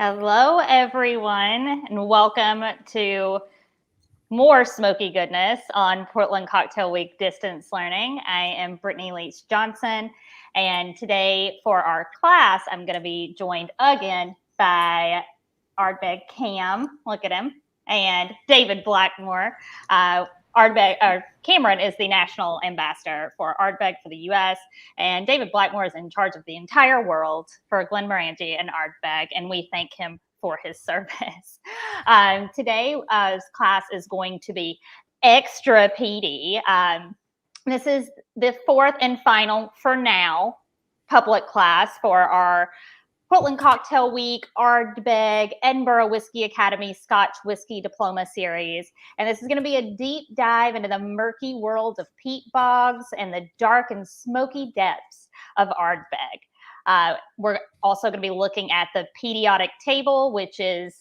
Hello, everyone, and welcome to more smoky goodness on Portland Cocktail Week Distance Learning. I am Brittany Leach Johnson, and today for our class, I'm going to be joined again by Ardbeg Cam, look at him, and David Blackmore. Cameron is the national ambassador for Ardbeg for the U.S., and David Blackmore is in charge of the entire world for Glenmorangie and Ardbeg, and we thank him for his service. Today's class is going to be extra peaty. This is the fourth and final, for now, public class for our Portland Cocktail Week, Ardbeg, Edinburgh Whiskey Academy Scotch Whiskey Diploma Series. And this is going to be a deep dive into the murky world of peatbogs and the dark and smoky depths of Ardbeg. We're also going to be looking at the Peatriodic table, which is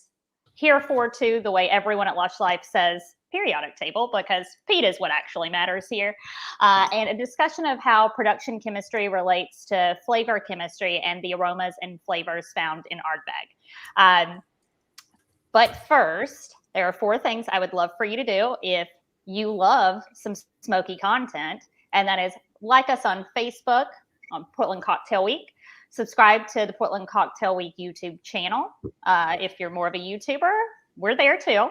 heretofore the way everyone at Lush Life says periodic table, because peat is what actually matters here, and a discussion of how production chemistry relates to flavor chemistry and the aromas and flavors found in Ardbeg. But first, there are 4 things I would love for you to do if you love some smoky content, and that is like us on Facebook on Portland Cocktail Week, subscribe to the Portland Cocktail Week YouTube channel. If you're more of a YouTuber, we're there too.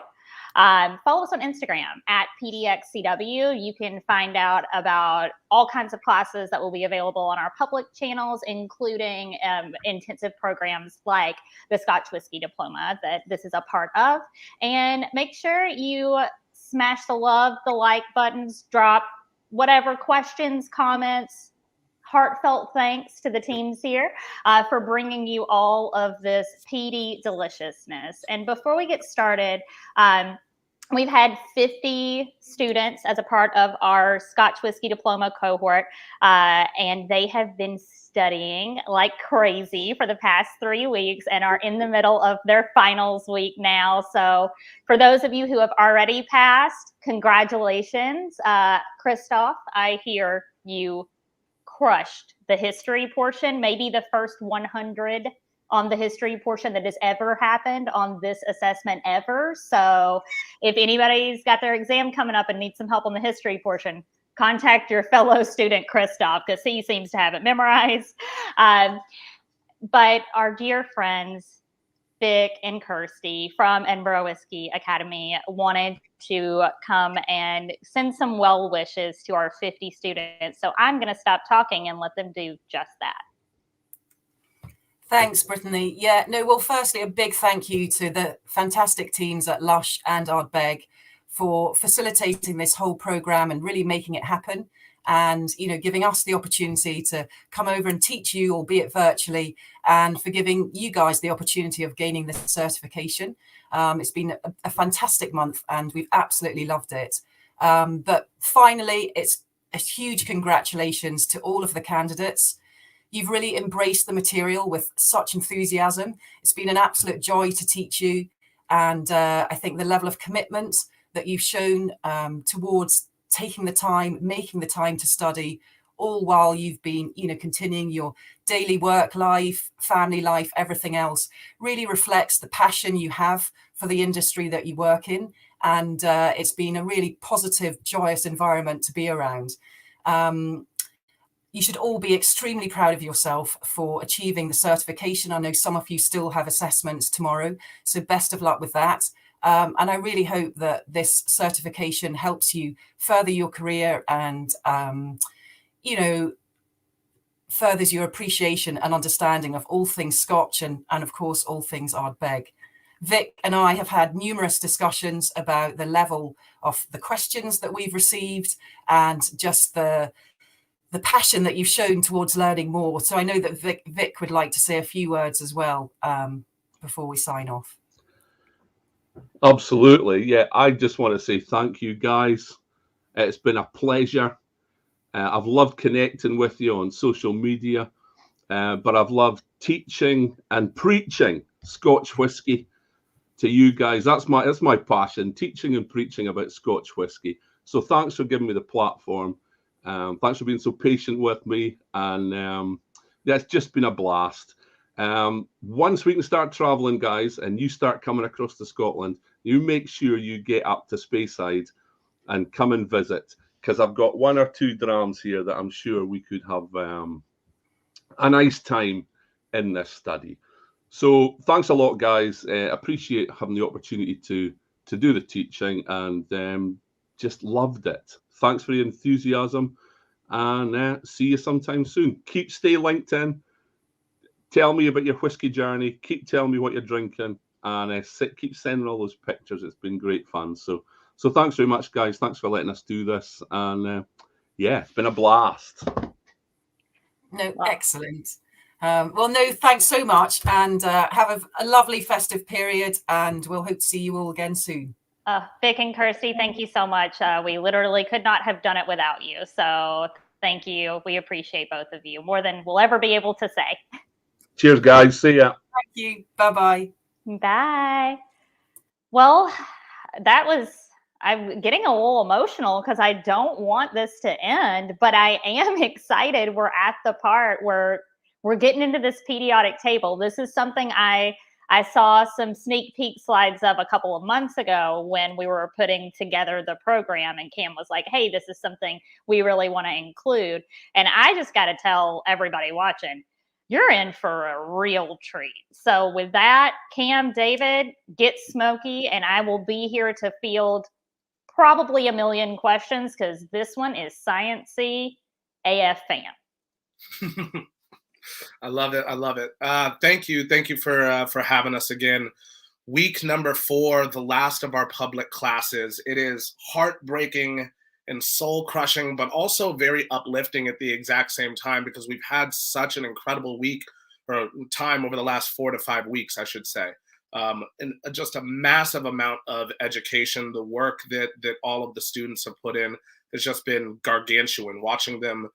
Follow us on Instagram at PDXCW. You can find out about all kinds of classes that will be available on our public channels, including intensive programs like the Scotch Whiskey Diploma that this is a part of. And make sure you smash the love, the like buttons, drop whatever questions, comments, heartfelt thanks to the teams here for bringing you all of this peaty deliciousness. And before we get started, we've had 50 students as a part of our Scotch Whiskey Diploma cohort, and they have been studying like crazy for the past 3 weeks and are in the middle of their finals week now. So for those of you who have already passed, congratulations. Christoph, I hear you crushed the history portion, maybe the first 100 on the history portion that has ever happened on this assessment ever. So if anybody's got their exam coming up and needs some help on the history portion, contact your fellow student, Christoph, because he seems to have it memorized. But our dear friends, Vic and Kirsty from Edinburgh Whiskey Academy wanted to come and send some well wishes to our 50 students. So I'm going to stop talking and let them do just that. Thanks, Brittany. Yeah, no, well, firstly, a big thank you to the fantastic teams at Lush and Ardbeg for facilitating this whole program and really making it happen. And, you know, giving us the opportunity to come over and teach you, albeit virtually, and for giving you guys the opportunity of gaining this certification. It's been a fantastic month and we've absolutely loved it. But finally, it's a huge congratulations to all of the candidates. You've really embraced the material with such enthusiasm. It's been an absolute joy to teach you. And I think the level of commitment that you've shown towards taking the time, making the time to study, all while you've been, you know, continuing your daily work life, family life, everything else, really reflects the passion you have for the industry that you work in. And it's been a really positive, joyous environment to be around. You should all be extremely proud of yourself for achieving the certification. I know some of you still have assessments tomorrow, so best of luck with that. And I really hope that this certification helps you further your career and, you know, furthers your appreciation and understanding of all things Scotch and of course, all things Ardbeg. Vic and I have had numerous discussions about the level of the questions that we've received and just the passion that you've shown towards learning more. So I know that Vic would like to say a few words as well before we sign off. Absolutely. Yeah, I just want to say thank you, guys. It's been a pleasure. I've loved connecting with you on social media, but I've loved teaching and preaching Scotch whiskey to you guys. That's my passion, teaching and preaching about Scotch whiskey. So thanks for giving me the platform. Thanks for being so patient with me. And yeah, it's just been a blast. Once we can start traveling, guys, and you start coming across to Scotland, you make sure you get up to Speyside and come and visit, because I've got 1 or 2 drams here that I'm sure we could have a nice time in this study. So thanks a lot, guys. Appreciate having the opportunity to do the teaching, and just loved it. Thanks for the enthusiasm, and see you sometime soon. Stay linked in. Tell me about your whiskey journey. Keep telling me what you're drinking, and keep sending all those pictures. It's been great fun. So thanks very much, guys. Thanks for letting us do this, and yeah, it's been a blast. No, excellent. Well, no, thanks so much, and have a lovely festive period, and we'll hope to see you all again soon. Vic and Kirsty, thank you so much. We literally could not have done it without you. So thank you. We appreciate both of you more than we'll ever be able to say. Cheers, guys. See ya. Thank you. Bye-bye. Bye. Well, I'm getting a little emotional because I don't want this to end, but I am excited. We're at the part where we're getting into this Peatriodic table. This is something I saw some sneak peek slides of a couple of months ago when we were putting together the program, and Cam was like, hey, this is something we really want to include. And I just got to tell everybody watching, you're in for a real treat. So with that, Cam, David, get smoky, and I will be here to field probably a million questions, because this one is sciencey AF fan. I love it. I love it. Thank you for having us again. Week number 4, the last of our public classes. It is heartbreaking and soul crushing, but also very uplifting at the exact same time, because we've had such an incredible week, or time over the last 4 to 5 weeks, I should say. And just a massive amount of education. The work that all of the students have put in has just been gargantuan. Watching them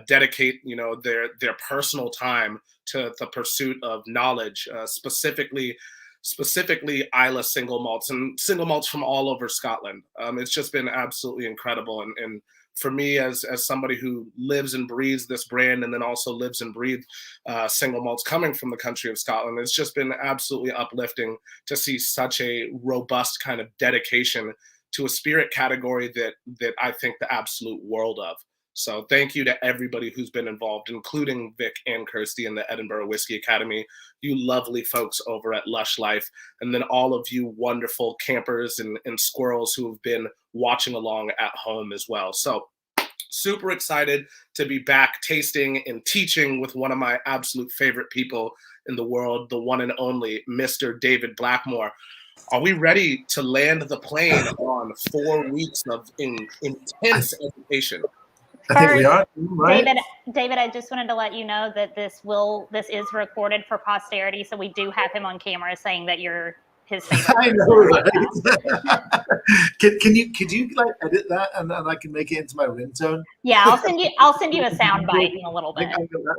dedicate, their personal time to the pursuit of knowledge, specifically Islay single malts and single malts from all over Scotland. It's just been absolutely incredible. And for me, as somebody who lives and breathes this brand, and then also lives and breathes single malts coming from the country of Scotland, it's just been absolutely uplifting to see such a robust kind of dedication to a spirit category that I think the absolute world of. So thank you to everybody who's been involved, including Vic and Kirsty in the Edinburgh Whiskey Academy, you lovely folks over at Lush Life, and then all of you wonderful campers and squirrels who have been watching along at home as well. So super excited to be back tasting and teaching with one of my absolute favorite people in the world, the one and only Mr. David Blackmore. Are we ready to land the plane on 4 weeks of intense education? I think we are. Right? David, I just wanted to let you know that this is recorded for posterity, so we do have him on camera saying that you're his favorite. I know, right? Could you like edit that and I can make it into my ringtone? Yeah, I'll send you a sound bite in a little bit.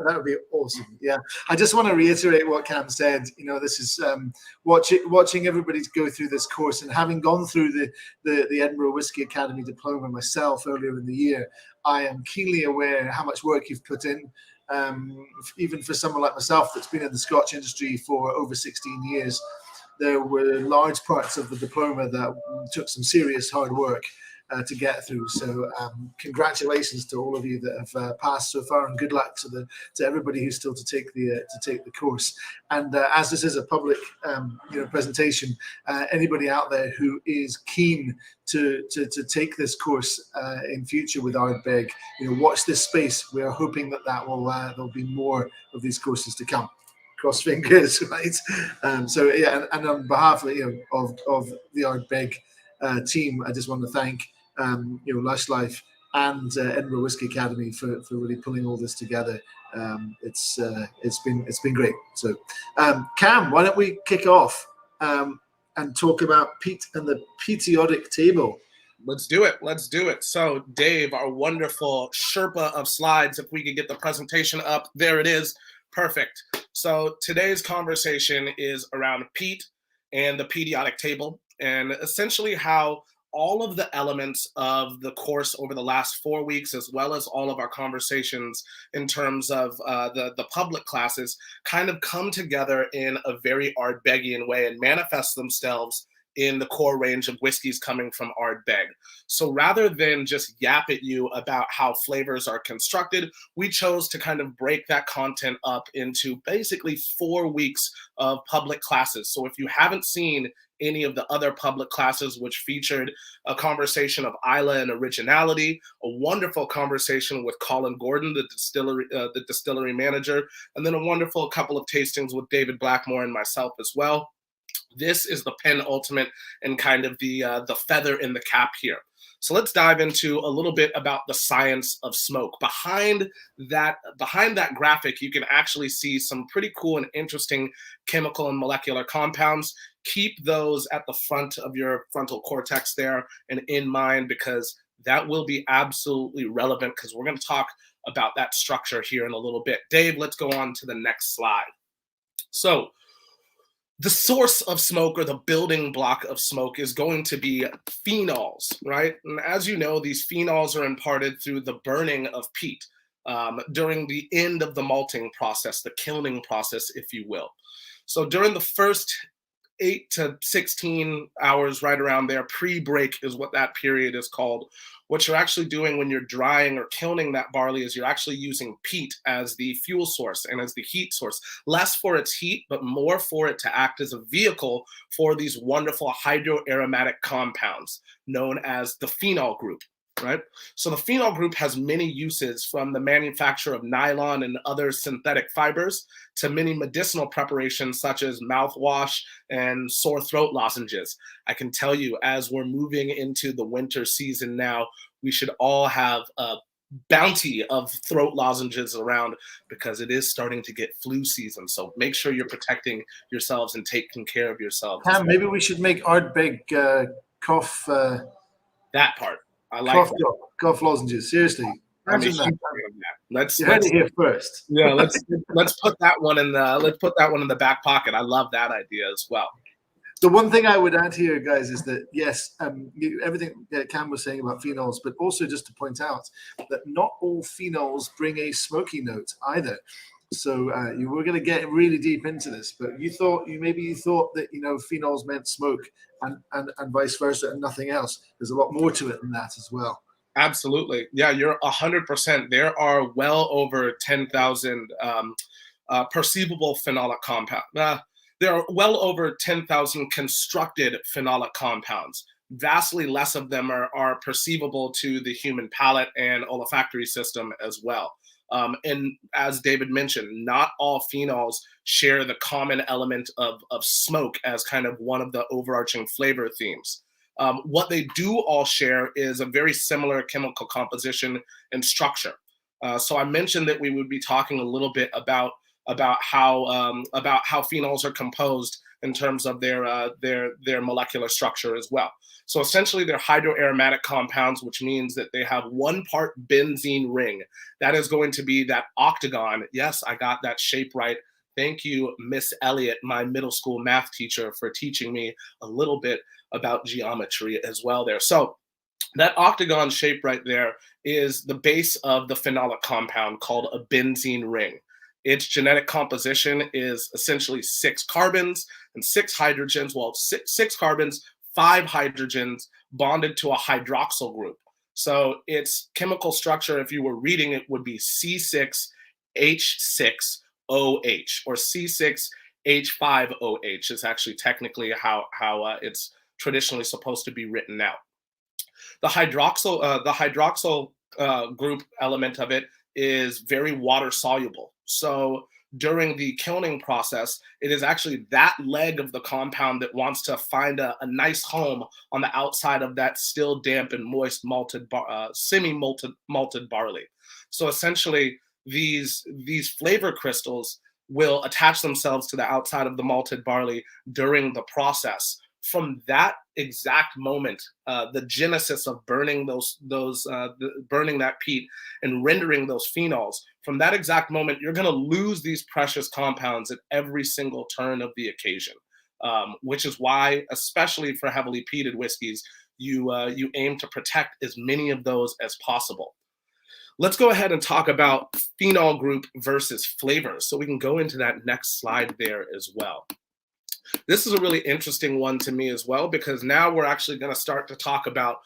That would be awesome. Yeah, I just want to reiterate what Cam said. This is watching everybody go through this course, and having gone through the Edinburgh Whiskey Academy diploma myself earlier in the year, I am keenly aware how much work you've put in. Even for someone like myself that's been in the Scotch industry for over 16 years, there were large parts of the diploma that took some serious hard work to get through. So congratulations to all of you that have passed so far, and good luck to everybody who's still to take the course. And as this is a public presentation, anybody out there who is keen to take this course in future with Ardbeg, watch this space. We are hoping that there'll be more of these courses to come. Cross fingers, right? So yeah, and on behalf of the Ardbeg team, I just want to thank Lush Life and Edinburgh Whiskey Academy for really pulling all this together. It's been great. So Cam, why don't we kick off and talk about peat and the Peatriodic table? Let's do it. So Dave, our wonderful Sherpa of slides, if we could get the presentation up, there it is. Perfect. So today's conversation is around peat and the Peatriodic table, and essentially how all of the elements of the course over the last 4 weeks, as well as all of our conversations in terms of the public classes, kind of come together in a very Ardbegian way and manifest themselves in the core range of whiskeys coming from Ardbeg. So rather than just yap at you about how flavors are constructed, we chose to kind of break that content up into basically 4 weeks of public classes. So if you haven't seen any of the other public classes, which featured a conversation of Isla and originality, a wonderful conversation with Colin Gordon, the distillery manager, and then a wonderful couple of tastings with David Blackmore and myself as well. This is the penultimate and kind of the feather in the cap here. So let's dive into a little bit about the science of smoke. Behind that graphic, you can actually see some pretty cool and interesting chemical and molecular compounds. Keep those at the front of your frontal cortex there and in mind, because that will be absolutely relevant, because we're going to talk about that structure here in a little bit. Dave, let's go on to the next slide. So the source of smoke, or the building block of smoke, is going to be phenols, right? And as you know, these phenols are imparted through the burning of peat during the end of the malting process, the kilning process, if you will. So during the first 8 to 16 hours, right around there, pre-break is what that period is called. What you're actually doing when you're drying or kilning that barley is you're actually using peat as the fuel source and as the heat source, less for its heat, but more for it to act as a vehicle for these wonderful hydroaromatic compounds known as the phenol group. Right? So the phenol group has many uses, from the manufacture of nylon and other synthetic fibers to many medicinal preparations such as mouthwash and sore throat lozenges. I can tell you, as we're moving into the winter season now, we should all have a bounty of throat lozenges around, because it is starting to get flu season. So make sure you're protecting yourselves and taking care of yourselves. Pam, maybe we should make Ardbeg cough. That part. I like cough lozenges. Seriously, imagine that. Let's heard it here first. Yeah, let's put that one in the back pocket. I love that idea as well. The one thing I would add here, guys, is that yes, everything that Cam was saying about phenols, but also just to point out that not all phenols bring a smoky note either. So you were going to get really deep into this, but you thought that phenols meant smoke and vice versa and nothing else. There's a lot more to it than that as well. Absolutely, yeah, you're 100%. There are well over 10,000 perceivable phenolic compounds. There are well over 10,000 constructed phenolic compounds. Vastly less of them are perceivable to the human palate and olfactory system as well. And as David mentioned, not all phenols share the common element of smoke as kind of one of the overarching flavor themes. What they do all share is a very similar chemical composition and structure. So I mentioned that we would be talking a little bit about how phenols are composed in terms of their molecular structure as well. So essentially, they're hydroaromatic compounds, which means that they have 1 part benzene ring. That is going to be that octagon. Yes, I got that shape right. Thank you, Miss Elliott, my middle school math teacher, for teaching me a little bit about geometry as well there. So that octagon shape right there is the base of the phenolic compound called a benzene ring. Its genetic composition is essentially 6 carbons and 6 hydrogens. Well, six carbons, 5 hydrogens bonded to a hydroxyl group. So its chemical structure, if you were reading it, would be C6H6OH, or C6H5OH is actually technically how it's traditionally supposed to be written out. The hydroxyl group element of it is very water soluble. So during the kilning process, it is actually that leg of the compound that wants to find a nice home on the outside of that still damp and moist semi-malted barley. So essentially, these flavor crystals will attach themselves to the outside of the malted barley during the process. From that exact moment, the genesis of burning burning that peat and rendering those phenols, from that exact moment, you're going to lose these precious compounds at every single turn of the occasion, which is why, especially for heavily peated whiskeys, you aim to protect as many of those as possible. Let's go ahead and talk about phenol group versus flavors. So we can go into that next slide there as well. This is a really interesting one to me as well, because now we're actually going to start to talk about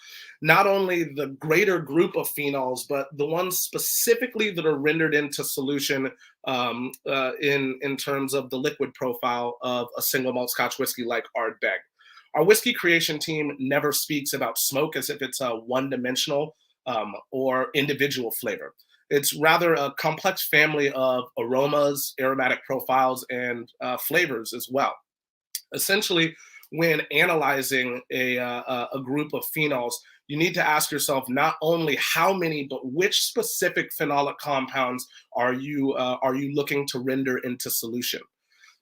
not only the greater group of phenols, but the ones specifically that are rendered into solution in terms of the liquid profile of a single malt Scotch whiskey like Ardbeg. Our whiskey creation team never speaks about smoke as if it's a one-dimensional or individual flavor. It's rather a complex family of aromas, aromatic profiles, and flavors as well. Essentially, when analyzing a group of phenols, you need to ask yourself not only how many, but which specific phenolic compounds are you looking to render into solution.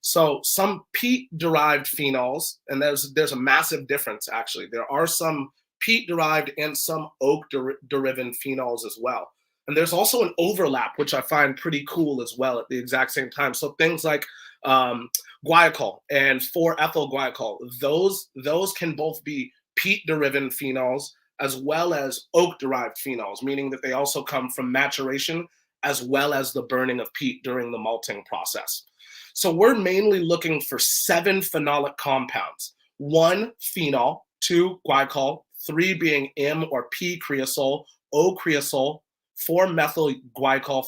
So some peat-derived phenols, and there's a massive difference actually. There are some peat-derived and some oak-derived phenols as well. And there's also an overlap, which I find pretty cool as well at the exact same time. So things like guaiacol and 4-ethyl guaiacol, those can both be peat-derived phenols as well as oak-derived phenols, meaning that they also come from maturation as well as the burning of peat during the malting process. So we're mainly looking for 7 phenolic compounds: 1 phenol, 2 guaiacol, 3 being M or P creosol, O creosol, 4-methyl guaiacol,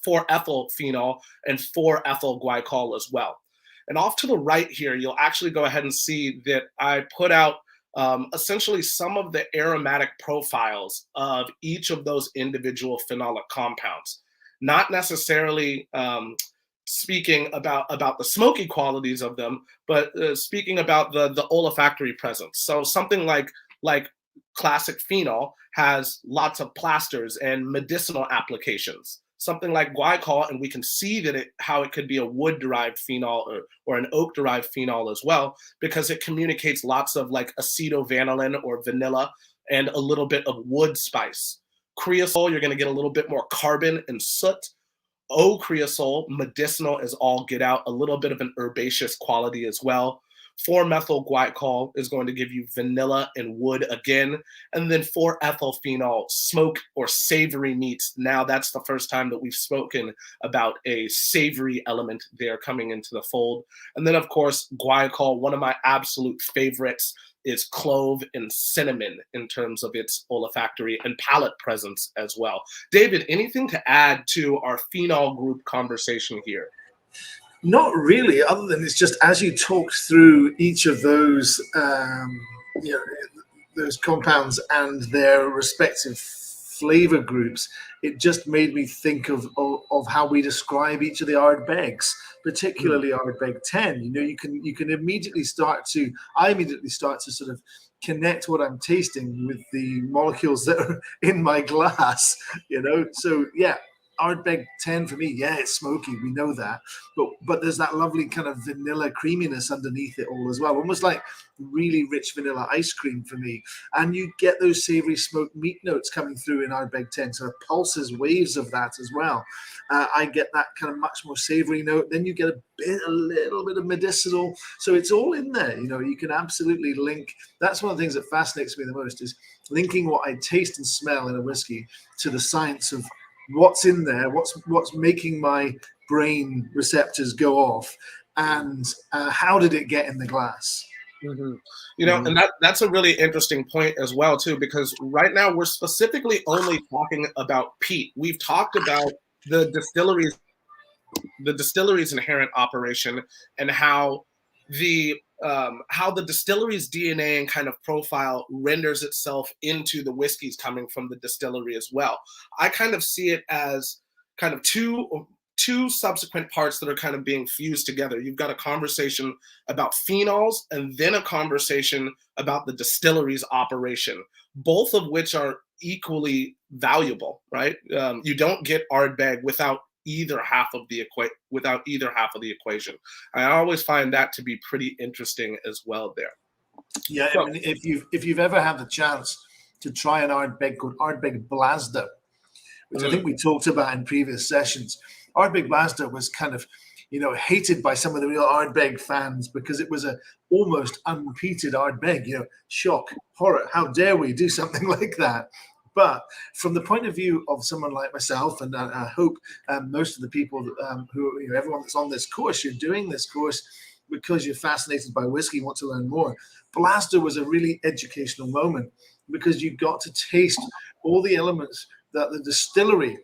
4-ethyl phenol, and 4-ethyl guaiacol as well. And off to the right here, you'll actually go ahead and see that I put out essentially some of the aromatic profiles of each of those individual phenolic compounds. Not necessarily speaking about the smoky qualities of them, but speaking about the olfactory presence. So something like classic phenol has lots of plasters and medicinal applications. Something like guaiacol, and we can see that how it could be a wood-derived phenol or an oak-derived phenol as well, because it communicates lots of like aceto-vanillin or vanilla and a little bit of wood spice. Creosol, you're going to get a little bit more carbon and soot. O-creosol, medicinal as all get out, a little bit of an herbaceous quality as well. 4-methyl guaiacol is going to give you vanilla and wood again. And then 4-ethyl phenol, smoke or savory meats. Now that's the first time that we've spoken about a savory element there coming into the fold. And then of course, guaiacol, one of my absolute favorites, is clove and cinnamon in terms of its olfactory and palate presence as well. David, anything to add to our phenol group conversation here? Not really, other than it's just as you talked through each of those, those compounds and their respective flavor groups, it just made me think of how we describe each of the Ardbegs, particularly Ardbeg 10. You can immediately start to, I immediately start to sort of connect what I'm tasting with the molecules that are in my glass, So yeah, Ardbeg 10 for me, yeah, it's smoky, we know that, but there's that lovely kind of vanilla creaminess underneath it all as well, almost like really rich vanilla ice cream for me. And you get those savory smoked meat notes coming through in Ardbeg 10, so it pulses waves of that as well. I get that kind of much more savory note. Then you get a little bit of medicinal, so it's all in there. You can absolutely link. That's one of the things that fascinates me the most, is linking what I taste and smell in a whiskey to the science of what's in there, what's making my brain receptors go off, and how did it get in the glass. Mm-hmm. And that's a really interesting point as well too, because right now we're specifically only talking about peat. We've talked about the distillery's inherent operation and how the distillery's DNA and kind of profile renders itself into the whiskeys coming from the distillery as well. I kind of see it as kind of two subsequent parts that are kind of being fused together. You've got a conversation about phenols and then a conversation about the distillery's operation, both of which are equally valuable, right? You don't get Ardbeg without either half of the equation. I always find that to be pretty interesting as well there. Yeah, so, I mean, if you've ever had the chance to try an Ardbeg called Ardbeg Blasda, which I think we talked about in previous sessions, Ardbeg Blasda was kind of, hated by some of the real Ardbeg fans because it was a almost unpeated Ardbeg. Shock, horror. How dare we do something like that? But from the point of view of someone like myself, and I hope most of the people who, everyone that's on this course, you're doing this course because you're fascinated by whiskey, want to learn more. Blaster was a really educational moment because you got to taste all the elements that the distillery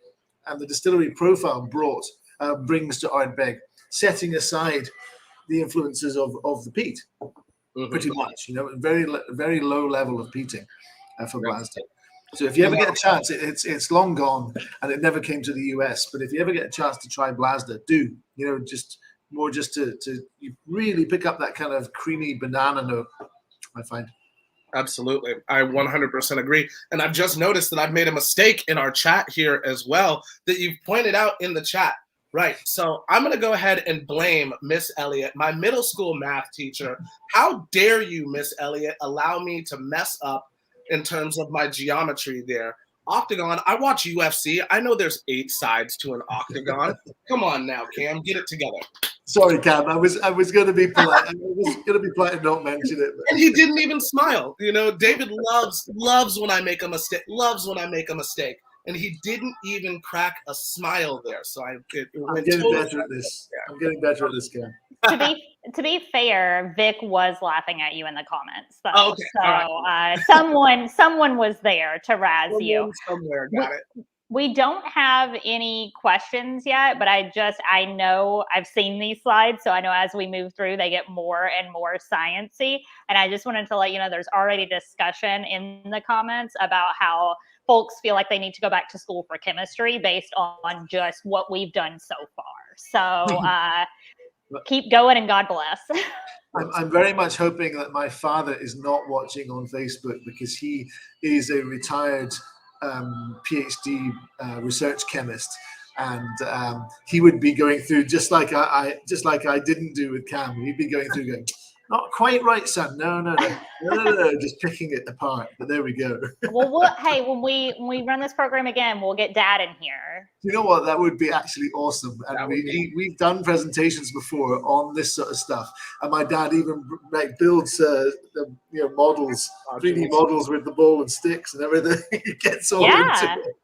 and the distillery profile brings to Ardbeg, setting aside the influences of the peat, pretty much. Very low level of peating for Blaster. So if you ever get a chance, it's long gone and it never came to the US. But if you ever get a chance to try Blaster, do just to you really pick up that kind of creamy banana note, I find. Absolutely. I 100% agree. And I've just noticed that I've made a mistake in our chat here as well that you've pointed out in the chat. Right. So I'm going to go ahead and blame Miss Elliott, my middle school math teacher. How dare you, Miss Elliott, allow me to mess up in terms of my geometry there. Octagon, I watch UFC. I know there's 8 sides to an octagon. Come on now, Cam, get it together. Sorry, Cam. I was going to be polite. I was going to be polite and not mention it. But. And he didn't even smile. David loves when I make a mistake. Loves when I make a mistake. And he didn't even crack a smile there. So I'm getting better at this. Yeah. I'm getting better at this, Cam. To be fair, Vic was laughing at you in the comments. So, okay. Right. Someone was there to razz you. Somewhere got it. We don't have any questions yet, but I know I've seen these slides, so I know as we move through, they get more and more sciencey. And I just wanted to let you know there's already discussion in the comments about how folks feel like they need to go back to school for chemistry based on just what we've done so far. So keep going and God bless. I'm very much hoping that my father is not watching on Facebook because he is a retired PhD research chemist, and he would be going through just like I didn't do with Cam. He'd be going through going, not quite right, son. No, just picking it apart. But there we go. Well, hey, when we run this program again, we'll get Dad in here. You know what? That would be actually awesome. And we've done presentations before on this sort of stuff. And my dad even builds models, 3D models with the ball and sticks and everything. He gets all into it.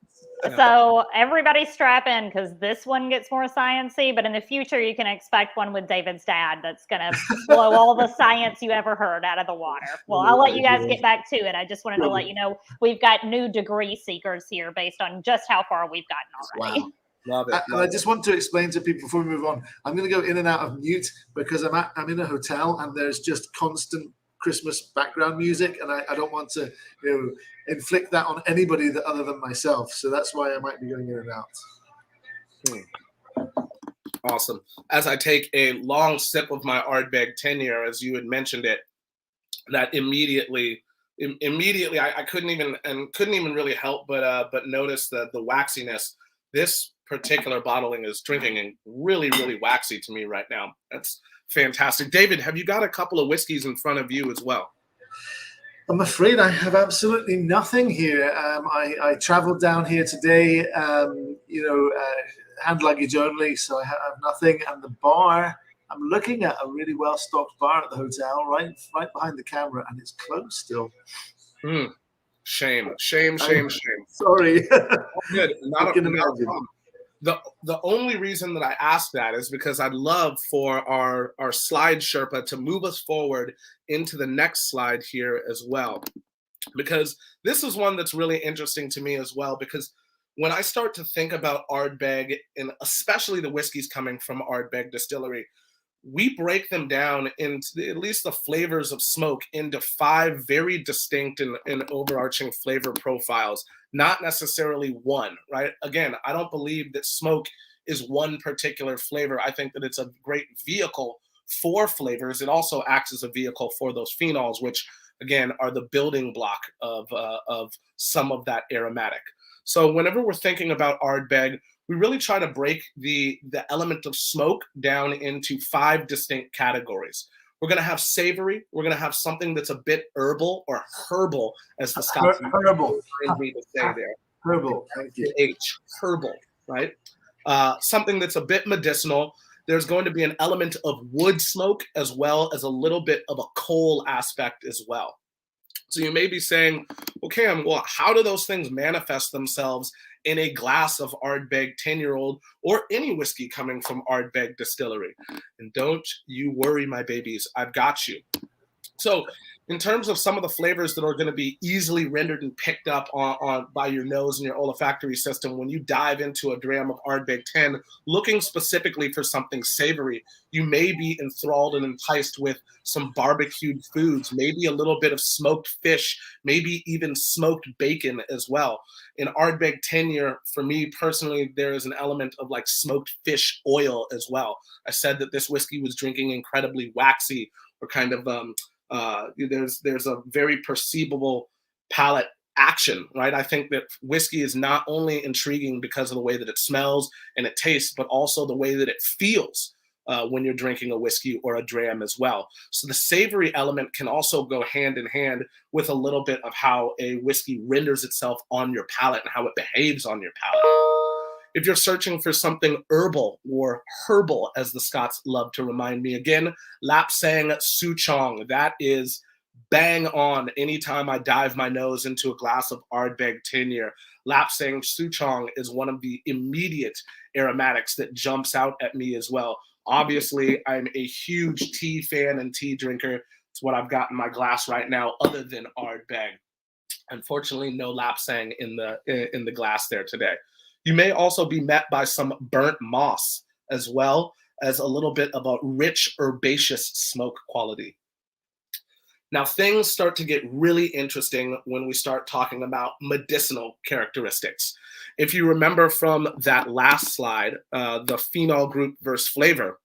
So everybody strap in because this one gets more sciencey, but in the future you can expect one with David's dad that's going to blow all the science you ever heard out of the water. Well, I'll let you guys get back to it. I just wanted to let you know we've got new degree seekers here based on just how far we've gotten already. Wow. Love it. And I just want to explain to people before we move on, I'm going to go in and out of mute because I'm in a hotel and there's just constant Christmas background music, and I don't want to inflict that on anybody other than myself. So that's why I might be going in and out. Awesome. As I take a long sip of my Ardbeg tenure, as you had mentioned it, that immediately I couldn't even really help but notice the waxiness. This particular bottling is drinking and really, really waxy to me right now. That's fantastic. David, have you got a couple of whiskeys in front of you as well? I'm afraid I have absolutely nothing here. I traveled down here today, hand luggage only, so I have nothing. And the bar, I'm looking at a really well-stocked bar at the hotel, right behind the camera, and it's closed still. Shame. Sorry. Good. Not a problem. The only reason that I asked that is because I'd love for our slide Sherpa to move us forward into the next slide here as well. Because this is one that's really interesting to me as well, because when I start to think about Ardbeg, and especially the whiskeys coming from Ardbeg Distillery, we break them down into at least the flavors of smoke into 5 very distinct and overarching flavor profiles, not necessarily one, right? Again, I don't believe that smoke is one particular flavor. I think that it's a great vehicle for flavors. It also acts as a vehicle for those phenols, which again are the building block of some of that aromatic. So whenever we're thinking about Ardbeg, we really try to break the element of smoke down into 5 distinct categories. We're going to have savory. We're going to have something that's a bit herbal or herbal, as the Scots herbal. Me to say there. Herbal. Thank you. Herbal, right? Something that's a bit medicinal, there's going to be an element of wood smoke as well as a little bit of a coal aspect as well. So you may be saying, well, Cam, well, how do those things manifest themselves in a glass of Ardbeg 10-year-old or any whiskey coming from Ardbeg Distillery? And don't you worry, my babies, I've got you. So in terms of some of the flavors that are going to be easily rendered and picked up on by your nose and your olfactory system when you dive into a dram of Ardbeg 10, looking specifically for something savory, you may be enthralled and enticed with some barbecued foods, maybe a little bit of smoked fish, maybe even smoked bacon as well. In Ardbeg 10-year, for me personally, there is an element of like smoked fish oil as well. I said that this whiskey was drinking incredibly waxy or kind of there's a very perceivable palate action, right? I think that whiskey is not only intriguing because of the way that it smells and it tastes, but also the way that it feels when you're drinking a whiskey or a dram as well. So the savory element can also go hand in hand with a little bit of how a whiskey renders itself on your palate and how it behaves on your palate. If you're searching for something herbal or herbal, as the Scots love to remind me again, Lapsang Souchong, that is bang on anytime I dive my nose into a glass of Ardbeg 10-year. Lapsang Souchong is one of the immediate aromatics that jumps out at me as well. Obviously, I'm a huge tea fan and tea drinker. It's what I've got in my glass right now, other than Ardbeg. Unfortunately, no Lapsang in the glass there today. You may also be met by some burnt moss, as well as a little bit of a rich herbaceous smoke quality. Now, things start to get really interesting when we start talking about medicinal characteristics. If you remember from that last slide, the Phenol Group versus flavor,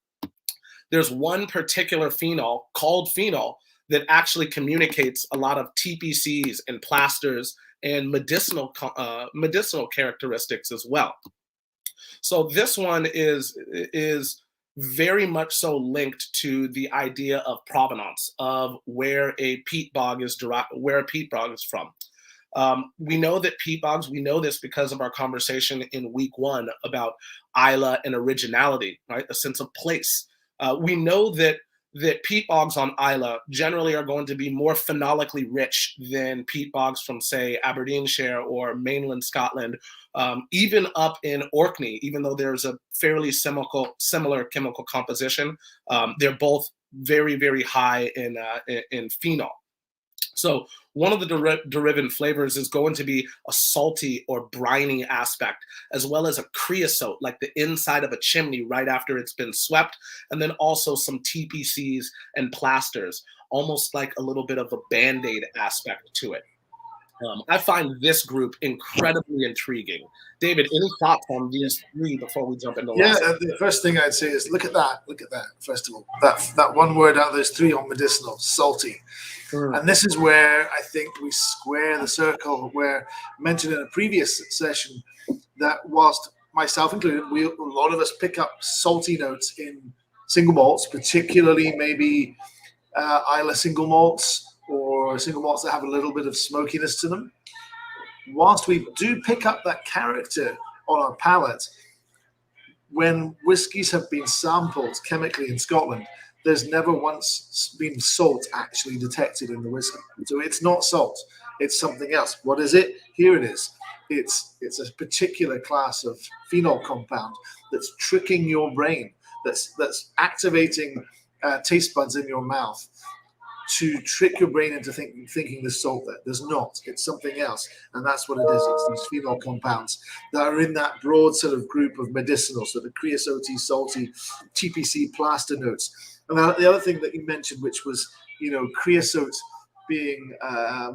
there's one particular phenol called phenol that actually communicates a lot of TPCs and plasters and medicinal characteristics as well. So this one is very much so linked to the idea of provenance, of where a peat bog is derived, where a peat bog is from. We know that peat bogs, we know this because of our conversation in week 1 about Islay and originality, right? A sense of place. We know that peat bogs on Islay generally are going to be more phenolically rich than peat bogs from, say, Aberdeenshire or mainland Scotland, even up in Orkney, even though there's a fairly similar chemical composition. They're both very, very high in phenol. So one of the derivative flavors is going to be a salty or briny aspect, as well as a creosote, like the inside of a chimney right after it's been swept, and then also some TPCs and plasters, almost like a little bit of a Band-Aid aspect to it. I find this group incredibly intriguing. David, any thoughts on these three before we jump into the first thing I'd say is look at that, first of all. That one word out of those three on medicinal, salty. And this is where I think we square the circle, where mentioned in a previous session that whilst myself included, a lot of us pick up salty notes in single malts, particularly maybe Islay single malts or single malts that have a little bit of smokiness to them. Whilst we do pick up that character on our palate, when whiskies have been sampled chemically in Scotland, there's never once been salt actually detected in the whiskey. So it's not salt, it's something else. What is it? Here it is. It's a particular class of phenol compound that's tricking your brain, that's activating taste buds in your mouth to trick your brain into thinking there's salt there. There's not. It's something else. And that's what it is. It's these phenol compounds that are in that broad sort of group of medicinal, so the creosote, salty, TPC, plaster notes. And the other thing that you mentioned, which was, creosote being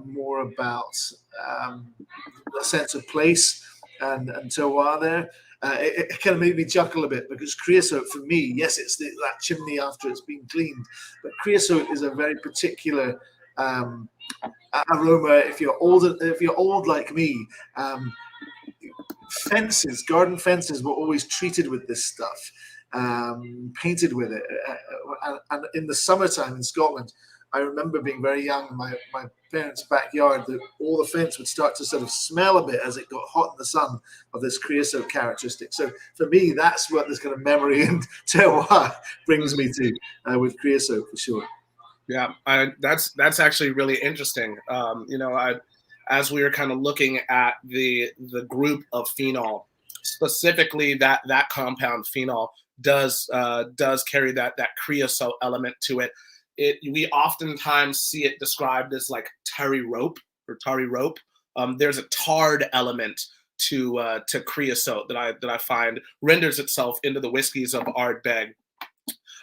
more about a sense of place and terroir there, it kind of made me chuckle a bit, because creosote for me, yes, it's that chimney after it's been cleaned, but creosote is a very particular aroma. If you're old like me, garden fences were always treated with this stuff. Painted with it, and in the summertime in Scotland, I remember being very young in my parents' backyard, that all the fence would start to sort of smell a bit as it got hot in the sun of this creosote characteristic. So for me, that's what this kind of memory and terroir brings me to with creosote for sure. Yeah, that's actually really interesting. As we were kind of looking at the group of phenol, specifically that compound phenol does carry that creosote element to it. We oftentimes see it described as like tarry rope. There's a tarred element to creosote that I find renders itself into the whiskeys of Ardbeg.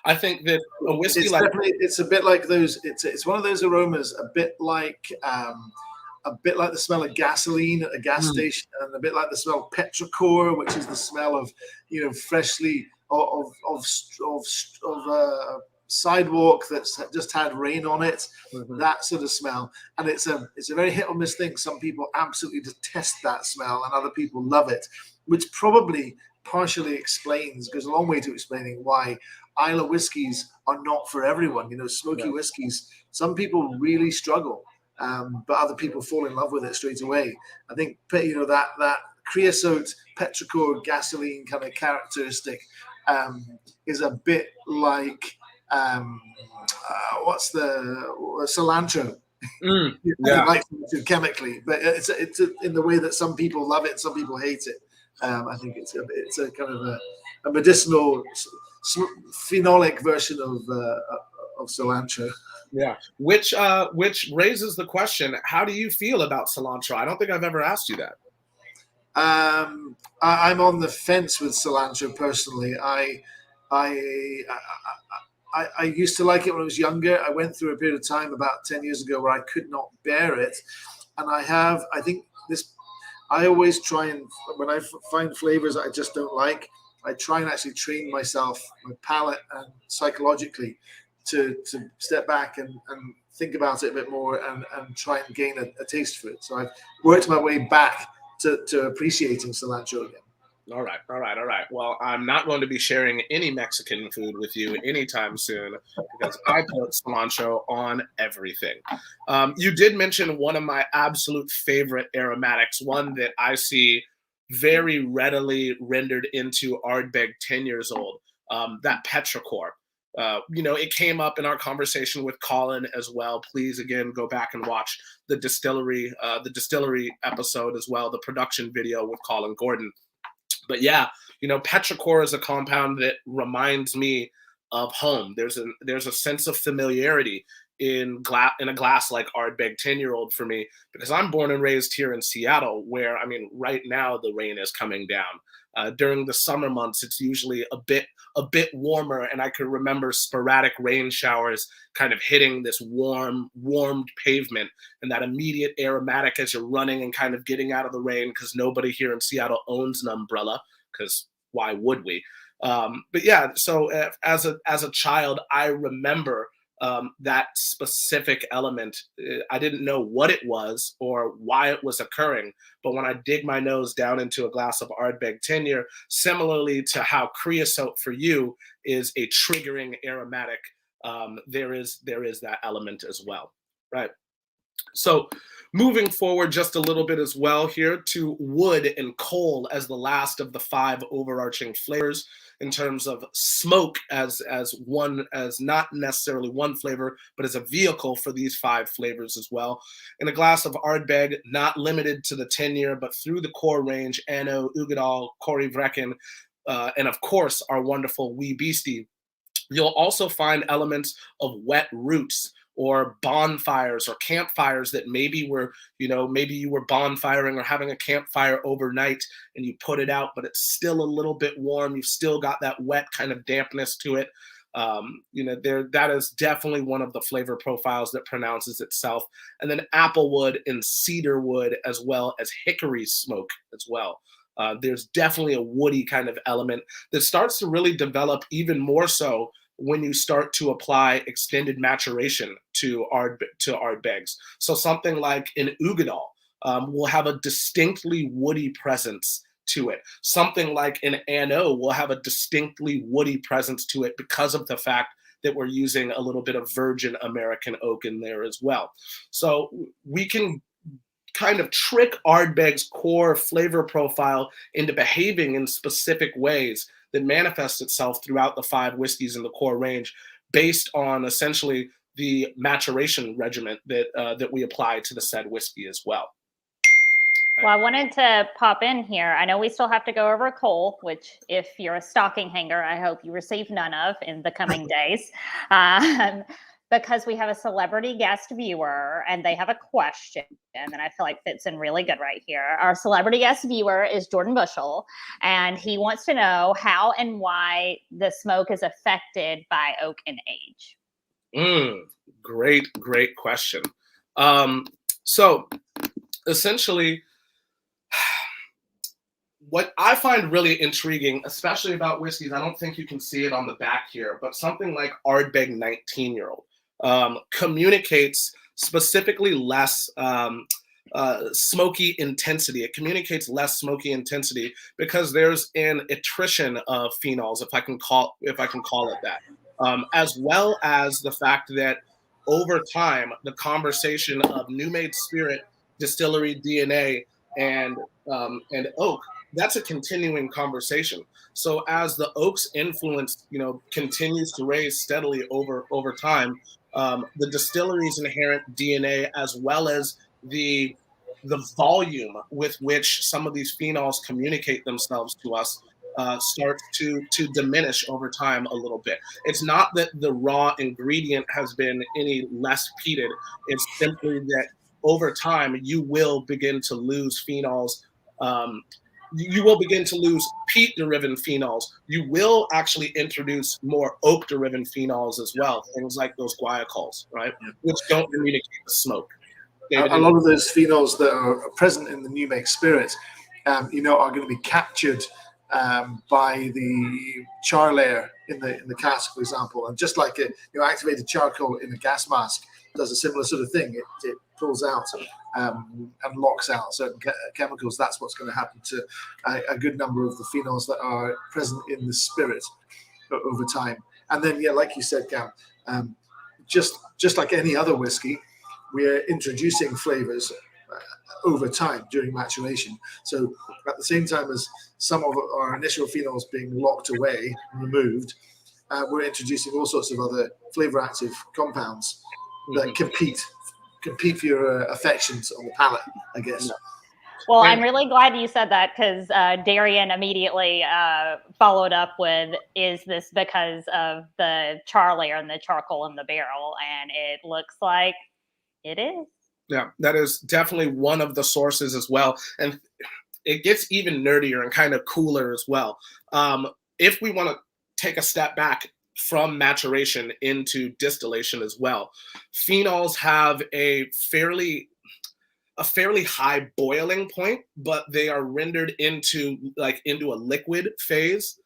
I think that a whiskey it's a bit like those. It's one of those aromas, a bit like the smell of gasoline at a gas station, and a bit like the smell of petrichor, which is the smell of freshly of sidewalk that's just had rain on it. That sort of smell, and it's a very hit or miss thing. Some people absolutely detest that smell, and other people love it, which probably partially goes a long way to explaining why Islay whiskies are not for everyone. Smoky whiskies, some people really struggle, but other people fall in love with it straight away. I think that creosote, petrichor, gasoline kind of characteristic is a bit like what's the cilantro? Like chemically, but it's in the way that some people love it, some people hate it. I think it's a kind of a medicinal phenolic version of cilantro. Yeah, which raises the question: how do you feel about cilantro? I don't think I've ever asked you that. I'm on the fence with cilantro personally. I used to like it when I was younger. I went through a period of time about 10 years ago where I could not bear it, and I always try and, when I find flavors that I just don't like, I try and actually train myself, my palate, and psychologically to step back and think about it a bit more and try and gain a taste for it. So I've worked my way back to appreciating cilantro again. All right. Well, I'm not going to be sharing any Mexican food with you anytime soon because I put cilantro on everything. You did mention one of my absolute favorite aromatics, one that I see very readily rendered into Ardbeg 10 years old, that petrichor. It came up in our conversation with Colin as well. Please, again, go back and watch the distillery episode as well, the production video with Colin Gordon. But yeah, petrichor is a compound that reminds me of home. There's a sense of familiarity in a glass like Ardbeg 10-year-old for me, because I'm born and raised here in Seattle, where right now the rain is coming down. During the summer months, it's usually a bit warmer, and I can remember sporadic rain showers kind of hitting this warmed pavement, and that immediate aromatic as you're running and kind of getting out of the rain, because nobody here in Seattle owns an umbrella, because why would we? But yeah, so as a child, I remember that specific element. I didn't know what it was or why it was occurring, but when I dig my nose down into a glass of Ardbeg 10-year, similarly to how creosote for you is a triggering aromatic, there is that element as well, right? So moving forward just a little bit as well here to wood and coal as the last of the 5 overarching flavors in terms of smoke as not necessarily one flavor, but as a vehicle for these 5 flavors as well. In a glass of Ardbeg, not limited to the 10-year, but through the core range, Anno, Oogidol, Corey Vrecken, and of course, our wonderful Wee Beastie. You'll also find elements of wet roots or bonfires or campfires that maybe you were bonfiring or having a campfire overnight and you put it out, but it's still a little bit warm. You've still got that wet kind of dampness to it. That is definitely one of the flavor profiles that pronounces itself. And then applewood and cedarwood, as well as hickory smoke as well. There's definitely a woody kind of element that starts to really develop even more so when you start to apply extended maturation to Ardbegs. So something like an Oogidol will have a distinctly woody presence to it. Something like an Anno will have a distinctly woody presence to it because of the fact that we're using a little bit of virgin American oak in there as well. So we can kind of trick Ardbeg's core flavor profile into behaving in specific ways that manifests itself throughout the 5 whiskeys in the core range, based on essentially the maturation regimen that we apply to the said whiskey as well. Well, I wanted to pop in here. I know we still have to go over Cole, which if you're a stocking hanger, I hope you receive none of in the coming days. Because we have a celebrity guest viewer and they have a question that I feel like fits in really good right here. Our celebrity guest viewer is Jordan Bushell, and he wants to know how and why the smoke is affected by oak and age. Great question. So essentially, what I find really intriguing, especially about whiskeys, I don't think you can see it on the back here, but something like Ardbeg 19-year-old communicates specifically less smoky intensity. It communicates less smoky intensity because there's an attrition of phenols, if I can call it that, as well as the fact that over time, the conversation of new made spirit, distillery DNA, and oak, that's a continuing conversation. So as the oak's influence, continues to raise steadily over time, the distillery's inherent DNA, as well as the volume with which some of these phenols communicate themselves to us, starts to diminish over time a little bit. It's not that the raw ingredient has been any less peated. It's simply that over time you will begin to lose phenols. You will begin to lose peat-derived phenols. You will actually introduce more oak-derived phenols as well, things like those guaiacols, right? Yeah. Which don't communicate the smoke. A lot of those phenols that are present in the new make spirit, are going to be captured by the char layer in the cask, for example. And just like activated charcoal in a gas mask does a similar sort of thing. It pulls out and locks out certain chemicals. That's what's going to happen to a good number of the phenols that are present in the spirit over time. And then, like you said, Cam, just like any other whiskey, we're introducing flavors over time during maturation. So at the same time as some of our initial phenols being locked away, removed, we're introducing all sorts of other flavor active compounds that compete for your affections on the palate, I guess. Well, I'm really glad you said that, because Darian immediately followed up with, is this because of the char layer and the charcoal in the barrel? And it looks like it is. Yeah, that is definitely one of the sources as well. And it gets even nerdier and kind of cooler as well. If we want to take a step back from maturation into distillation as well, phenols have a fairly high boiling point, but they are rendered into a liquid phase,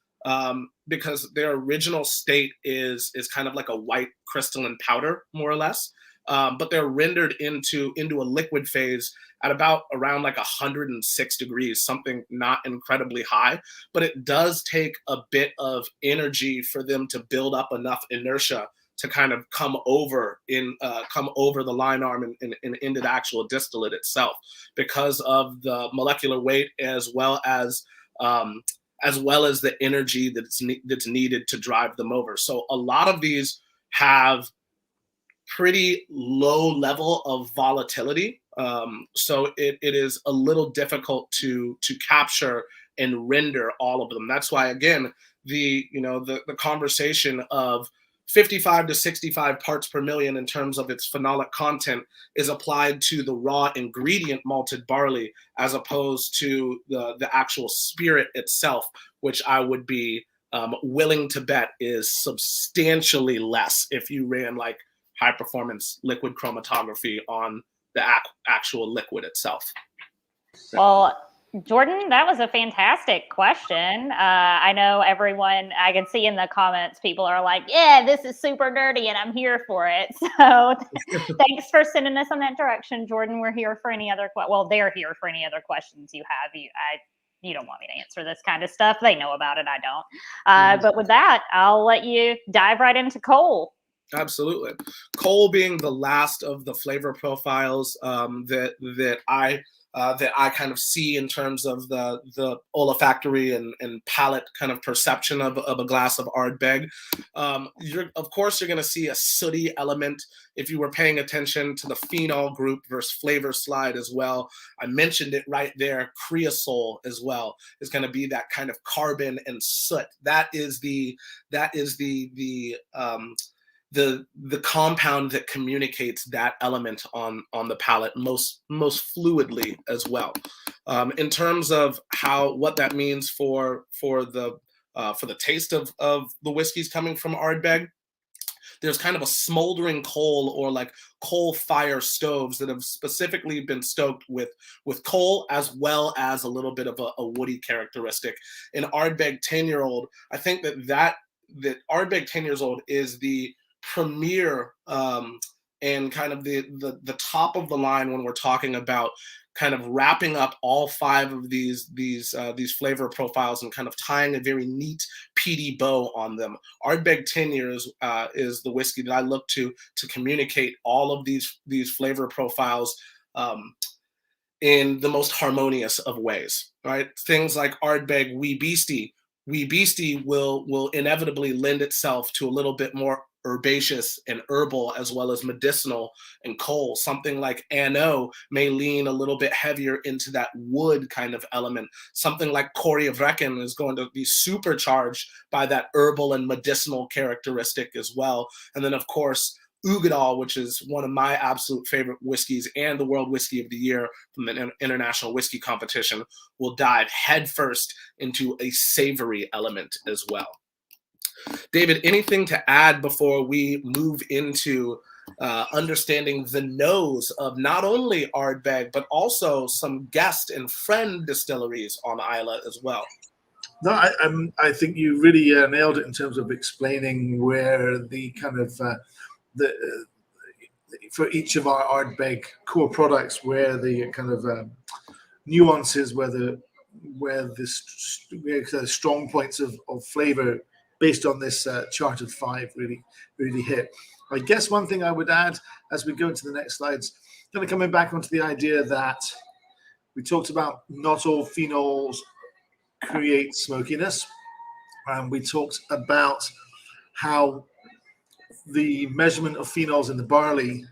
because their original state is kind of like a white crystalline powder, more or less. But they're rendered into a liquid phase at around 106 degrees, something not incredibly high, but it does take a bit of energy for them to build up enough inertia to kind of come over the line arm and into the actual distillate itself, because of the molecular weight as well as the energy that's needed to drive them over. So a lot of these have pretty low level of volatility. So it is a little difficult to capture and render all of them. That's why, again, the conversation of 55 to 65 parts per million in terms of its phenolic content is applied to the raw ingredient malted barley, as opposed to the actual spirit itself, which I would be willing to bet is substantially less if you ran high performance liquid chromatography on the actual liquid itself. Well, Jordan, that was a fantastic question. I know everyone, I can see in the comments, people are like, yeah, this is super nerdy and I'm here for it. So thanks for sending us on that direction, Jordan. We're here for any other, they're here for any other questions you have. you don't want me to answer this kind of stuff. They know about it. I don't. But with that, I'll let you dive right into Cole. Absolutely. Cole being the last of the flavor profiles that I kind of see in terms of the olfactory and palate kind of perception of a glass of Ardbeg. Of course, you're going to see a sooty element if you were paying attention to the Phenol Group versus flavor slide as well. I mentioned it right there. Creosol as well is going to be that kind of carbon and soot. That is the compound that communicates that element on the palate most fluidly as well. In terms of what that means for the taste of the whiskeys coming from Ardbeg, there's kind of a smoldering coal, or like coal fire stoves that have specifically been stoked with coal, as well as a little bit of a woody characteristic. In Ardbeg 10-year-old, I think that Ardbeg 10 years old is the premier and kind of the top of the line when we're talking about kind of wrapping up all 5 of these flavor profiles and kind of tying a very neat peaty bow on them. Ardbeg 10 years is the whiskey that I look to communicate all of these flavor profiles in the most harmonious of ways, right? Things like Ardbeg Wee Beastie. Wee Beastie will inevitably lend itself to a little bit more herbaceous and herbal, as well as medicinal and coal. Something like Anno may lean a little bit heavier into that wood kind of element. Something like Corrievrecken is going to be supercharged by that herbal and medicinal characteristic as well. And then, of course, Oogidol, which is one of my absolute favorite whiskeys and the World Whiskey of the Year from the International Whiskey Competition, will dive headfirst into a savory element as well. David, anything to add before we move into understanding the nose of not only Ardbeg, but also some guest and friend distilleries on Islay as well? No, I think you really nailed it in terms of explaining where the kind of for each of our Ardbeg core products, where the kind of nuances, where the strong points of flavor based on this chart of 5 really hit. I guess one thing I would add as we go into the next slides, kind of coming back onto the idea that we talked about not all phenols create smokiness, and we talked about how the measurement of phenols in the barley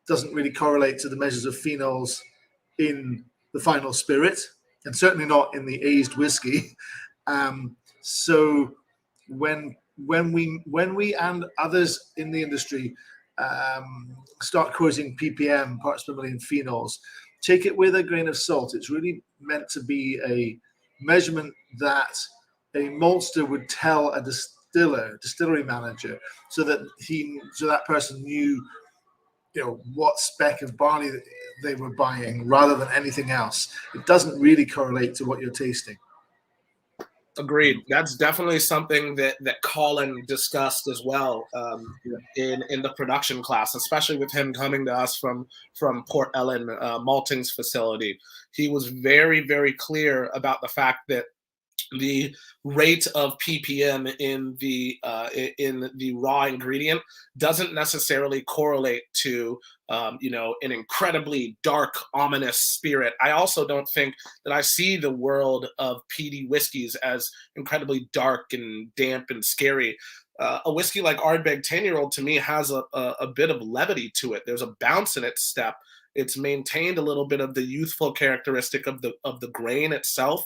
doesn't really correlate to the measures of phenols in the final spirit, and certainly not in the aged whiskey. So when we and others in the industry start quoting ppm, parts per million phenols, take it with a grain of salt. It's really meant to be a measurement that a maltster would tell a distillery manager, so that person knew, what spec of barley they were buying, rather than anything else. It doesn't really correlate to what you're tasting. Agreed. That's definitely something that Colin discussed as well in the production class, especially with him coming to us from Port Ellen Malting's facility. He was very, very clear about the fact that the rate of ppm in the raw ingredient doesn't necessarily correlate to an incredibly dark, ominous spirit. I also don't think that I see the world of peaty whiskeys as incredibly dark and damp and scary. A whiskey like Ardbeg 10-year-old to me has a bit of levity to it. There's a bounce in its step. It's maintained a little bit of the youthful characteristic of the grain itself.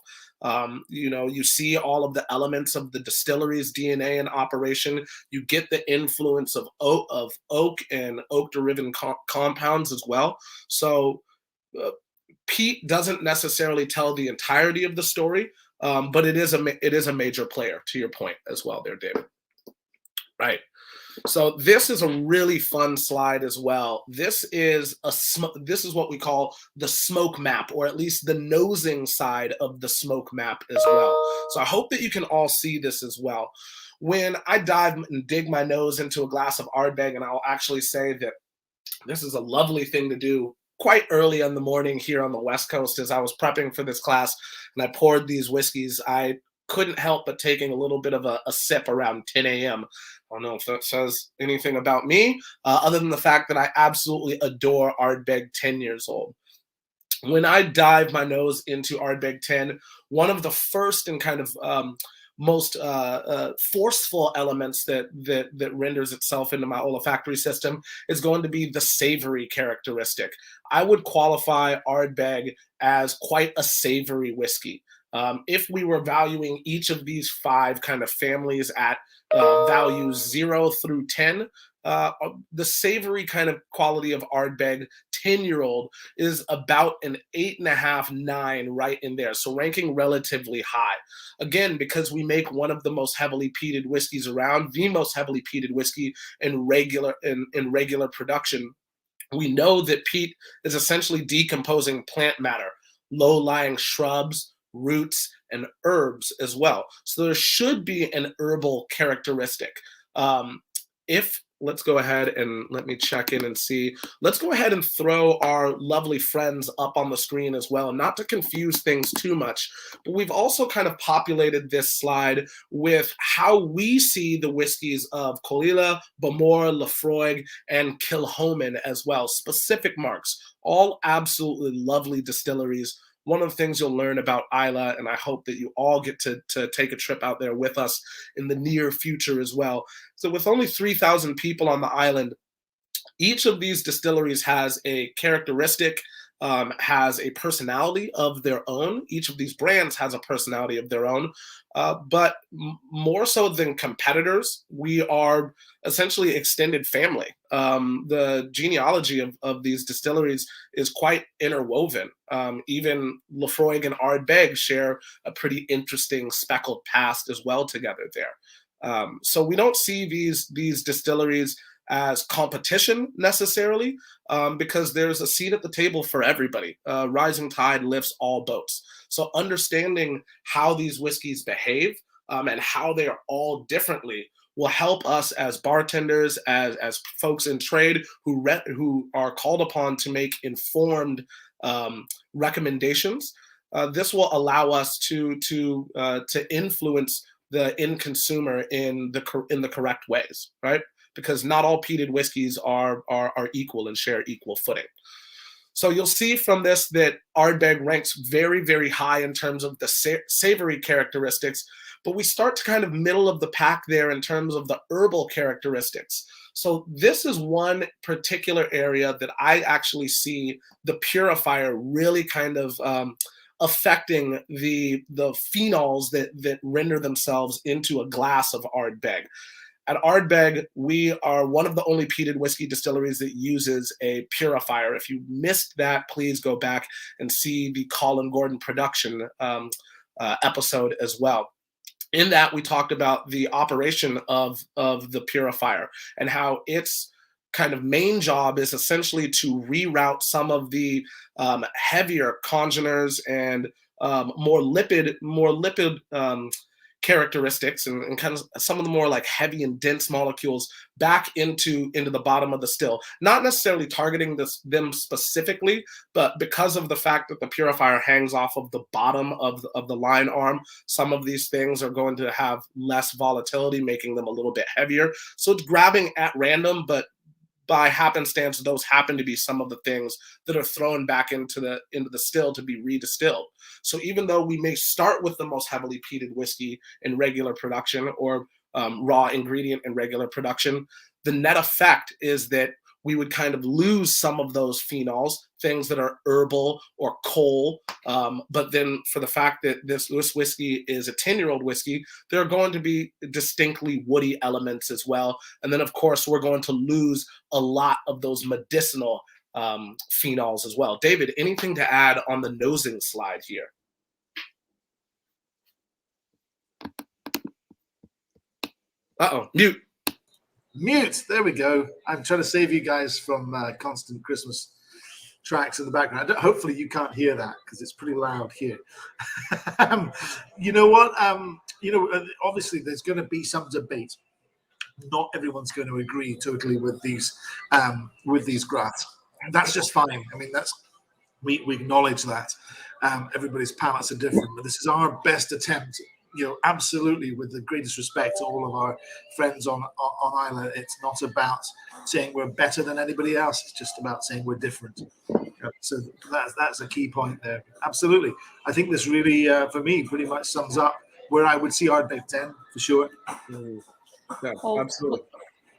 You see all of the elements of the distillery's DNA in operation. You get the influence of oak and oak-derived compounds as well. So peat doesn't necessarily tell the entirety of the story, but it is a major player, to your point as well there, David. Right. So this is a really fun slide as well. This is what we call the smoke map, or at least the nosing side of the smoke map as well. So I hope that you can all see this as well. When I dive and dig my nose into a glass of Ardbeg, and I'll actually say that this is a lovely thing to do quite early in the morning here on the West Coast as I was prepping for this class, and I poured these whiskeys. I couldn't help but taking a little bit of a sip around 10 a.m. I don't know if that says anything about me, other than the fact that I absolutely adore Ardbeg 10 years old. When I dive my nose into Ardbeg 10, one of the first and kind of most forceful elements that renders itself into my olfactory system is going to be the savory characteristic. I would qualify Ardbeg as quite a savory whiskey. If we were valuing each of these 5 kind of families at values 0 through 10, the savory kind of quality of Ardbeg 10-year-old is about an 8.5, 9 right in there. So ranking relatively high. Again, because we make one of the most heavily peated whiskeys around, the most heavily peated whiskey in regular production. We know that peat is essentially decomposing plant matter, low-lying shrubs, roots, and herbs as well. So there should be an herbal characteristic. Let's go ahead and let me check in and see. Let's go ahead and throw our lovely friends up on the screen as well, not to confuse things too much, but we've also kind of populated this slide with how we see the whiskeys of Caol Ila, Bowmore, Laphroaig, and Kilchoman as well, specific marks, all absolutely lovely distilleries. One of the things you'll learn about Islay, and I hope that you all get to take a trip out there with us in the near future as well. So with only 3,000 people on the island, each of these distilleries has a characteristic, has a personality of their own. Each of these brands has a personality of their own. But more so than competitors, we are essentially extended family. The genealogy of these distilleries is quite interwoven. Even Laphroaig and Ardbeg share a pretty interesting speckled past as well together there. So we don't see these distilleries as competition necessarily, because there's a seat at the table for everybody. Rising tide lifts all boats. So understanding how these whiskeys behave and how they are all differently will help us as bartenders, as folks in trade who are called upon to make informed recommendations. This will allow us to influence the end consumer in the correct ways, right? Because not all peated whiskeys are equal and share equal footing. So you'll see from this that Ardbeg ranks very, very high in terms of the savory characteristics, but we start to kind of middle of the pack there in terms of the herbal characteristics. So this is one particular area that I actually see the purifier really kind of affecting the phenols that render themselves into a glass of Ardbeg. At Ardbeg, we are one of the only peated whiskey distilleries that uses a purifier. If you missed that, please go back and see the Colin Gordon production episode as well. In that, we talked about the operation of the purifier and how its kind of main job is essentially to reroute some of the heavier congeners and more lipid characteristics and kind of some of the more like heavy and dense molecules back into the bottom of the still. Not necessarily targeting them specifically, but because of the fact that the purifier hangs off of the bottom of the line arm, some of these things are going to have less volatility, making them a little bit heavier. So it's grabbing at random, but by happenstance, those happen to be some of the things that are thrown back into the still to be redistilled. So even though we may start with the most heavily peated whiskey in regular production or raw ingredient in regular production, the net effect is that we would kind of lose some of those phenols, things that are herbal or coal. But then for the fact that this whiskey is a 10-year-old whiskey, there are going to be distinctly woody elements as well. And then, of course, we're going to lose a lot of those medicinal phenols as well. David, anything to add on the nosing slide here? Uh-oh, mute. Mute. There we go. I'm trying to save you guys from constant Christmas tracks in the background. Hopefully you can't hear that because it's pretty loud here. You know what? Obviously there's going to be some debate. Not everyone's going to agree totally with these graphs. That's just fine. I mean, we acknowledge that. Everybody's palates are different, but this is our best attempt. Absolutely, with the greatest respect to all of our friends on Isla, it's not about saying we're better than anybody else. It's just about saying we're different. So that's a key point there. Absolutely, I think this really, for me, pretty much sums up where I would see Ardbeg 10 for sure. Yeah, Well, absolutely.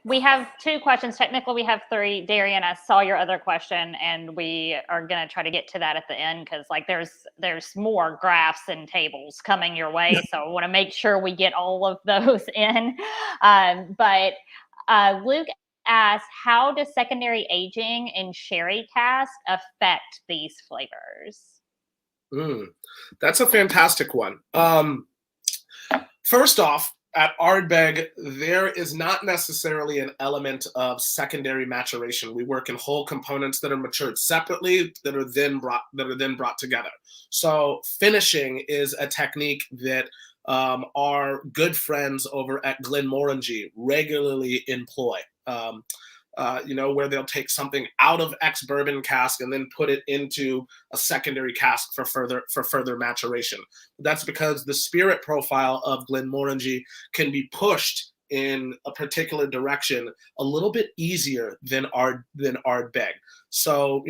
We have 2 questions. Technically, we have 3. Darian, I saw your other question, and we are going to try to get to that at the end because, there's more graphs and tables coming your way. So I want to make sure we get all of those in. But Luke asked, how does secondary aging in sherry cask affect these flavors? That's a fantastic one. First off, at Ardbeg, there is not necessarily an element of secondary maturation. We work in whole components that are matured separately, that are then brought together. So finishing is a technique that our good friends over at Glenmorangie regularly employ. Where they'll take something out of ex-bourbon cask and then put it into a secondary cask for further maturation. That's because the spirit profile of Glenmorangie can be pushed in a particular direction a little bit easier than Ardbeg. So,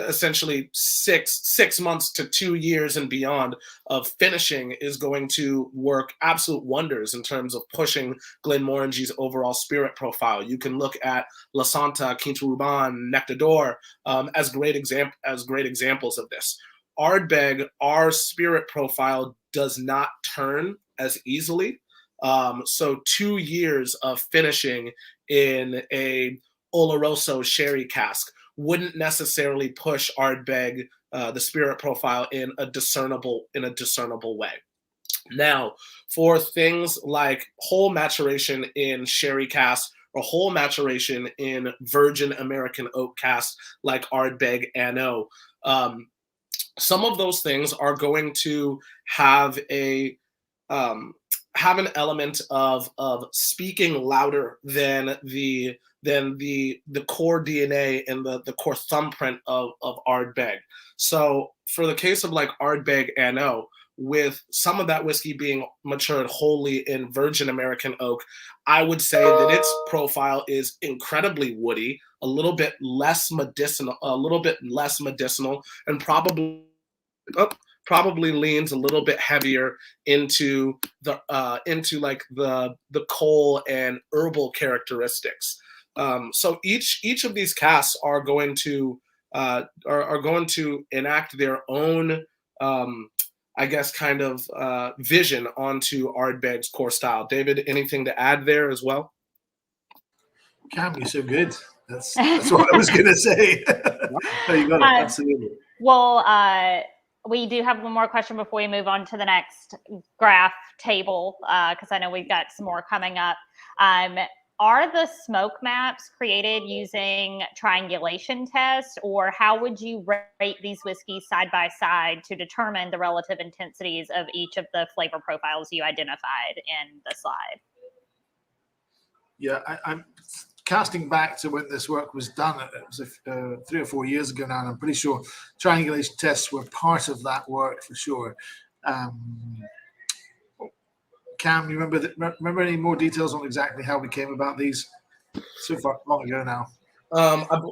essentially 6 months to 2 years and beyond of finishing is going to work absolute wonders in terms of pushing Glenmorangie's overall spirit profile. You can look at La Santa, Quinta Ruban, Nectar d'Or as great examples of this. Ardbeg, our spirit profile does not turn as easily. So 2 years of finishing in a Oloroso sherry cask wouldn't necessarily push Ardbeg, the spirit profile, in a discernible way. Now, for things like whole maturation in sherry cask or whole maturation in virgin American oak cask like Ardbeg Anno, some of those things are going to have an element of speaking louder than the core DNA and the core thumbprint of Ardbeg. So for the case of like Ardbeg Anno, with some of that whiskey being matured wholly in virgin American oak, I would say that its profile is incredibly woody, a little bit less medicinal, and probably leans a little bit heavier into the coal and herbal characteristics. So each of these casks are going to enact their own vision onto Ardbeg's core style. David, anything to add there as well? Cam, you're so good. That's what I was going to say. No, you got it. Absolutely. Well, we do have one more question before we move on to the next graph table, because I know we've got some more coming up. Are the smoke maps created using triangulation tests, or how would you rate these whiskeys side by side to determine the relative intensities of each of the flavor profiles you identified in the slide? Yeah, I'm casting back to when this work was done. It was 3 or 4 years ago now, and I'm pretty sure triangulation tests were part of that work for sure. Cam, you remember any more details on exactly how we came about these? So far, long ago now.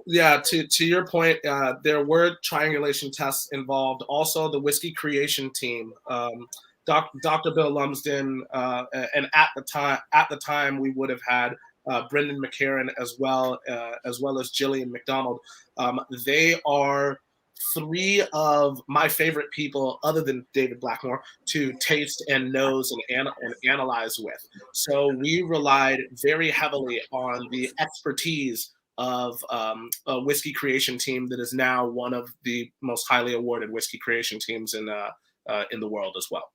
Yeah, to your point, there were triangulation tests involved. Also, the whiskey creation team, Dr. Bill Lumsden, and at the time we would have had Brendan McCarran as well as Gillian McDonald. They are 3 of my favorite people, other than David Blackmore, to taste and nose and analyze with. So we relied very heavily on the expertise of a whiskey creation team that is now one of the most highly awarded whiskey creation teams in the world as well.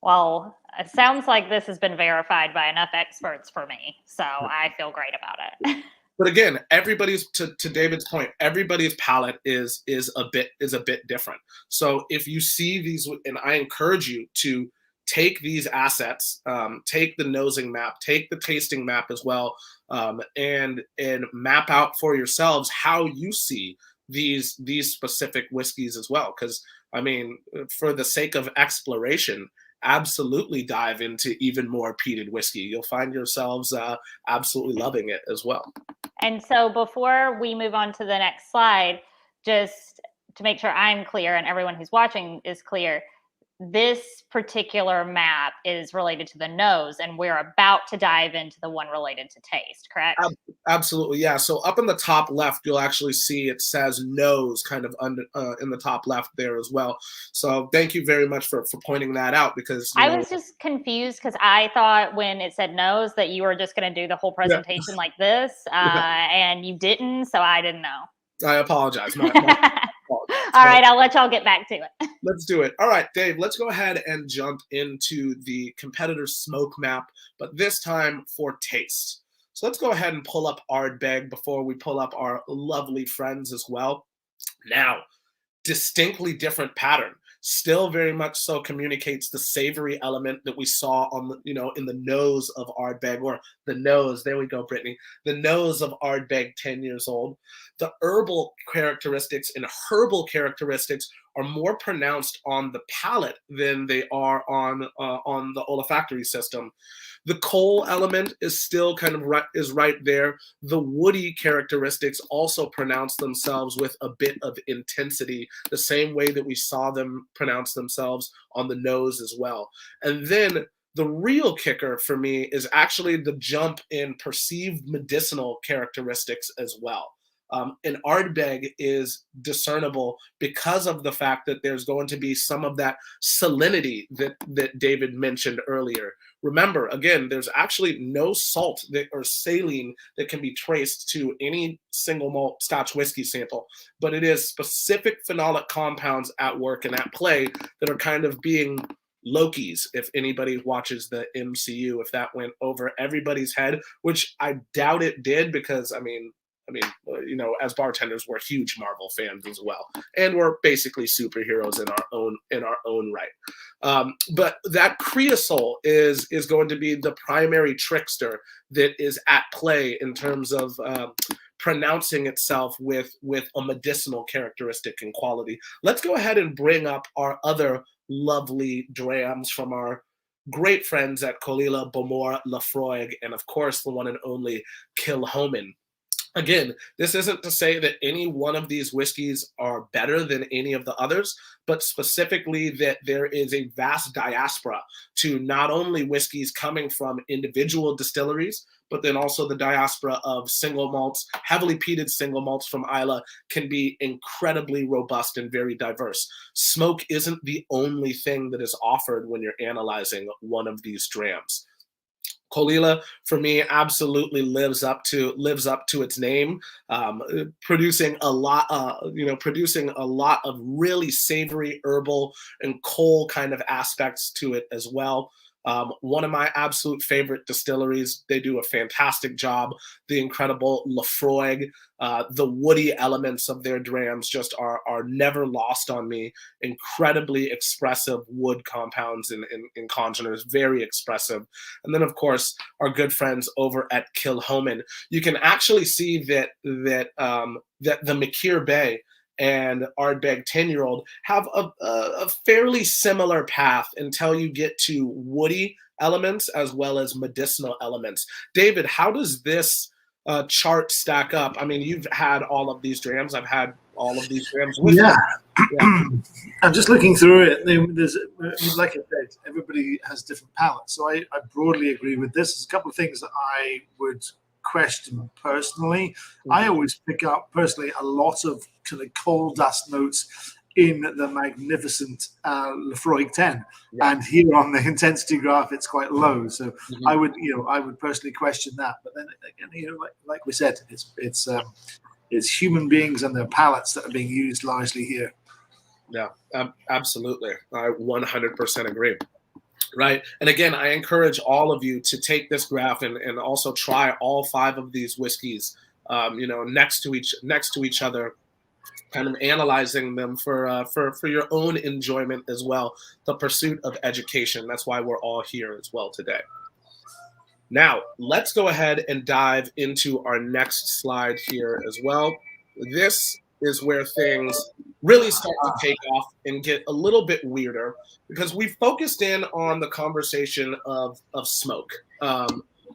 Well, it sounds like this has been verified by enough experts for me, so I feel great about it. But again, everybody's to David's point, everybody's palate is a bit different. So if you see these, and I encourage you to take these assets, take the nosing map, take the tasting map as well, and map out for yourselves how you see these specific whiskeys as well. Because I mean, for the sake of exploration, absolutely dive into even more peated whiskey. You'll find yourselves absolutely loving it as well. And so before we move on to the next slide, just to make sure I'm clear and everyone who's watching is clear, this particular map is related to the nose, and we're about to dive into the one related to taste, correct? Absolutely, yeah. So up in the top left, you'll actually see it says nose kind of under in the top left there as well. So thank you very much for pointing that out, because I was just confused because I thought when it said nose that you were just going to do the whole presentation like this, and you didn't, so I didn't know. I apologize. All right, I'll let y'all get back to it. Let's do it. All right, Dave, let's go ahead and jump into the competitor smoke map, but this time for taste. So let's go ahead and pull up Ardbeg before we pull up our lovely friends as well. Now, distinctly different pattern. Still very much so communicates the savory element that we saw on the, in the nose of Ardbeg, or the nose. There we go, Brittany. The nose of Ardbeg 10 years old. The herbal characteristics and herbal characteristics are more pronounced on the palate than they are on the olfactory system. The coal element is still kind of right there. The woody characteristics also pronounce themselves with a bit of intensity, the same way that we saw them pronounce themselves on the nose as well. And then the real kicker for me is actually the jump in perceived medicinal characteristics as well. And Ardbeg is discernible because of the fact that there's going to be some of that salinity that David mentioned earlier. Remember, again, there's actually no salt or saline that can be traced to any single malt Scotch whiskey sample, but it is specific phenolic compounds at work and at play that are kind of being Lokis, if anybody watches the MCU, if that went over everybody's head, which I doubt it did, because I mean, as bartenders, we're huge Marvel fans as well, and we're basically superheroes in our own right. But that creosol is going to be the primary trickster that is at play in terms of pronouncing itself with a medicinal characteristic and quality. Let's go ahead and bring up our other lovely drams from our great friends at Colilla, Beaumont, Laphroaig, and of course the one and only Kilchoman. Again, this isn't to say that any one of these whiskeys are better than any of the others, but specifically that there is a vast diaspora to not only whiskeys coming from individual distilleries, but then also the diaspora of single malts. Heavily peated single malts from Islay can be incredibly robust and very diverse. Smoke isn't the only thing that is offered when you're analyzing one of these drams. Colilla, for me, absolutely lives up to its name, producing a lot of really savory herbal and coal kind of aspects to it as well. One of my absolute favorite distilleries. They do a fantastic job. The incredible Laphroaig, the woody elements of their drams just are never lost on me. Incredibly expressive wood compounds and congeners, very expressive. And then, of course, our good friends over at Kilchoman. You can actually see that the Makir Bay and Ardbeg 10-year-old have a fairly similar path until you get to woody elements as well as medicinal elements. David, how does this chart stack up? I mean, you've had all of these drams. I've had all of these drams with you. Yeah. I'm just looking through it. There's, like I said, everybody has different palates. So I broadly agree with this. There's a couple of things that I would question personally. I always pick up personally a lot of kind of coal dust notes in the magnificent Laphroaig 10, and here on the intensity graph it's quite low. So I would personally question that. But then again, like we said, it's human beings and their palates that are being used largely here. Yeah, absolutely. I 100% agree. Right. And again, I encourage all of you to take this graph and also try all 5 of these whiskeys, next to each other kind of analyzing them for your own enjoyment as well, the pursuit of education. That's why we're all here as well today. Now, let's go ahead and dive into our next slide here as well. This is where things really start to take off and get a little bit weirder, because we focused in on the conversation of smoke,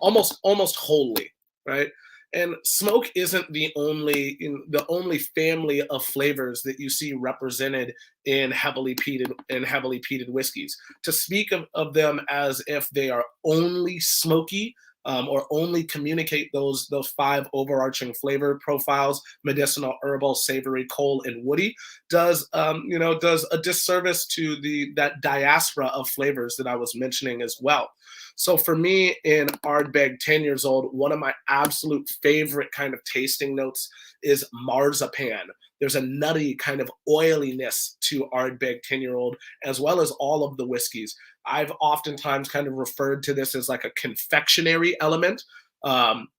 almost wholly, right? And smoke isn't the only family of flavors that you see represented in heavily peated whiskeys. To speak of them as if they are only smoky, or only communicate those 5 overarching flavor profiles: medicinal, herbal, savory, coal, and woody, does a disservice to that diaspora of flavors that I was mentioning as well. So for me, in Ardbeg 10 years old, one of my absolute favorite kind of tasting notes is marzipan. There's a nutty kind of oiliness to Ardbeg 10-year-old, as well as all of the whiskeys. I've oftentimes kind of referred to this as like a confectionery element.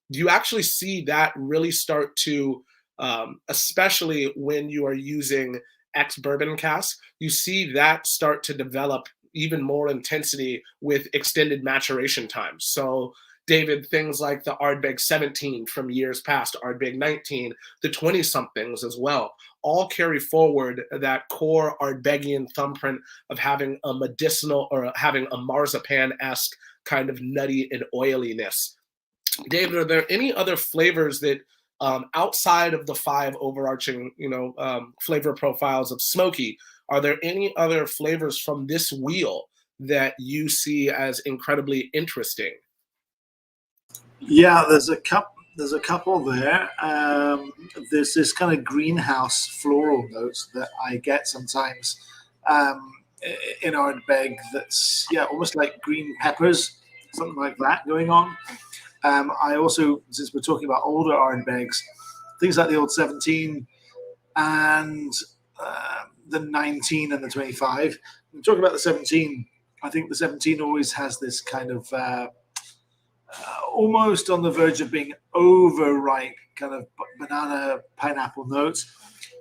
You actually see that really start to, especially when you are using ex-bourbon casks, you see that start to develop even more intensity with extended maturation times. So David, things like the Ardbeg 17 from years past, Ardbeg 19, the 20-somethings as well, all carry forward that core Ardbegian thumbprint of having a medicinal or having a marzipan-esque kind of nutty and oiliness. David, are there any other flavors that outside of the 5 overarching, flavor profiles of smoky, are there any other flavors from this wheel that you see as incredibly interesting? Yeah, there's a couple there. There's this kind of greenhouse floral notes that I get sometimes in Ardbeg. That's almost like green peppers, something like that going on. I also, since we're talking about older Ardbegs, things like the old 17 and the 19 and the 25. When talking about the 17, I think the 17 always has this kind of almost on the verge of being overripe kind of banana pineapple notes.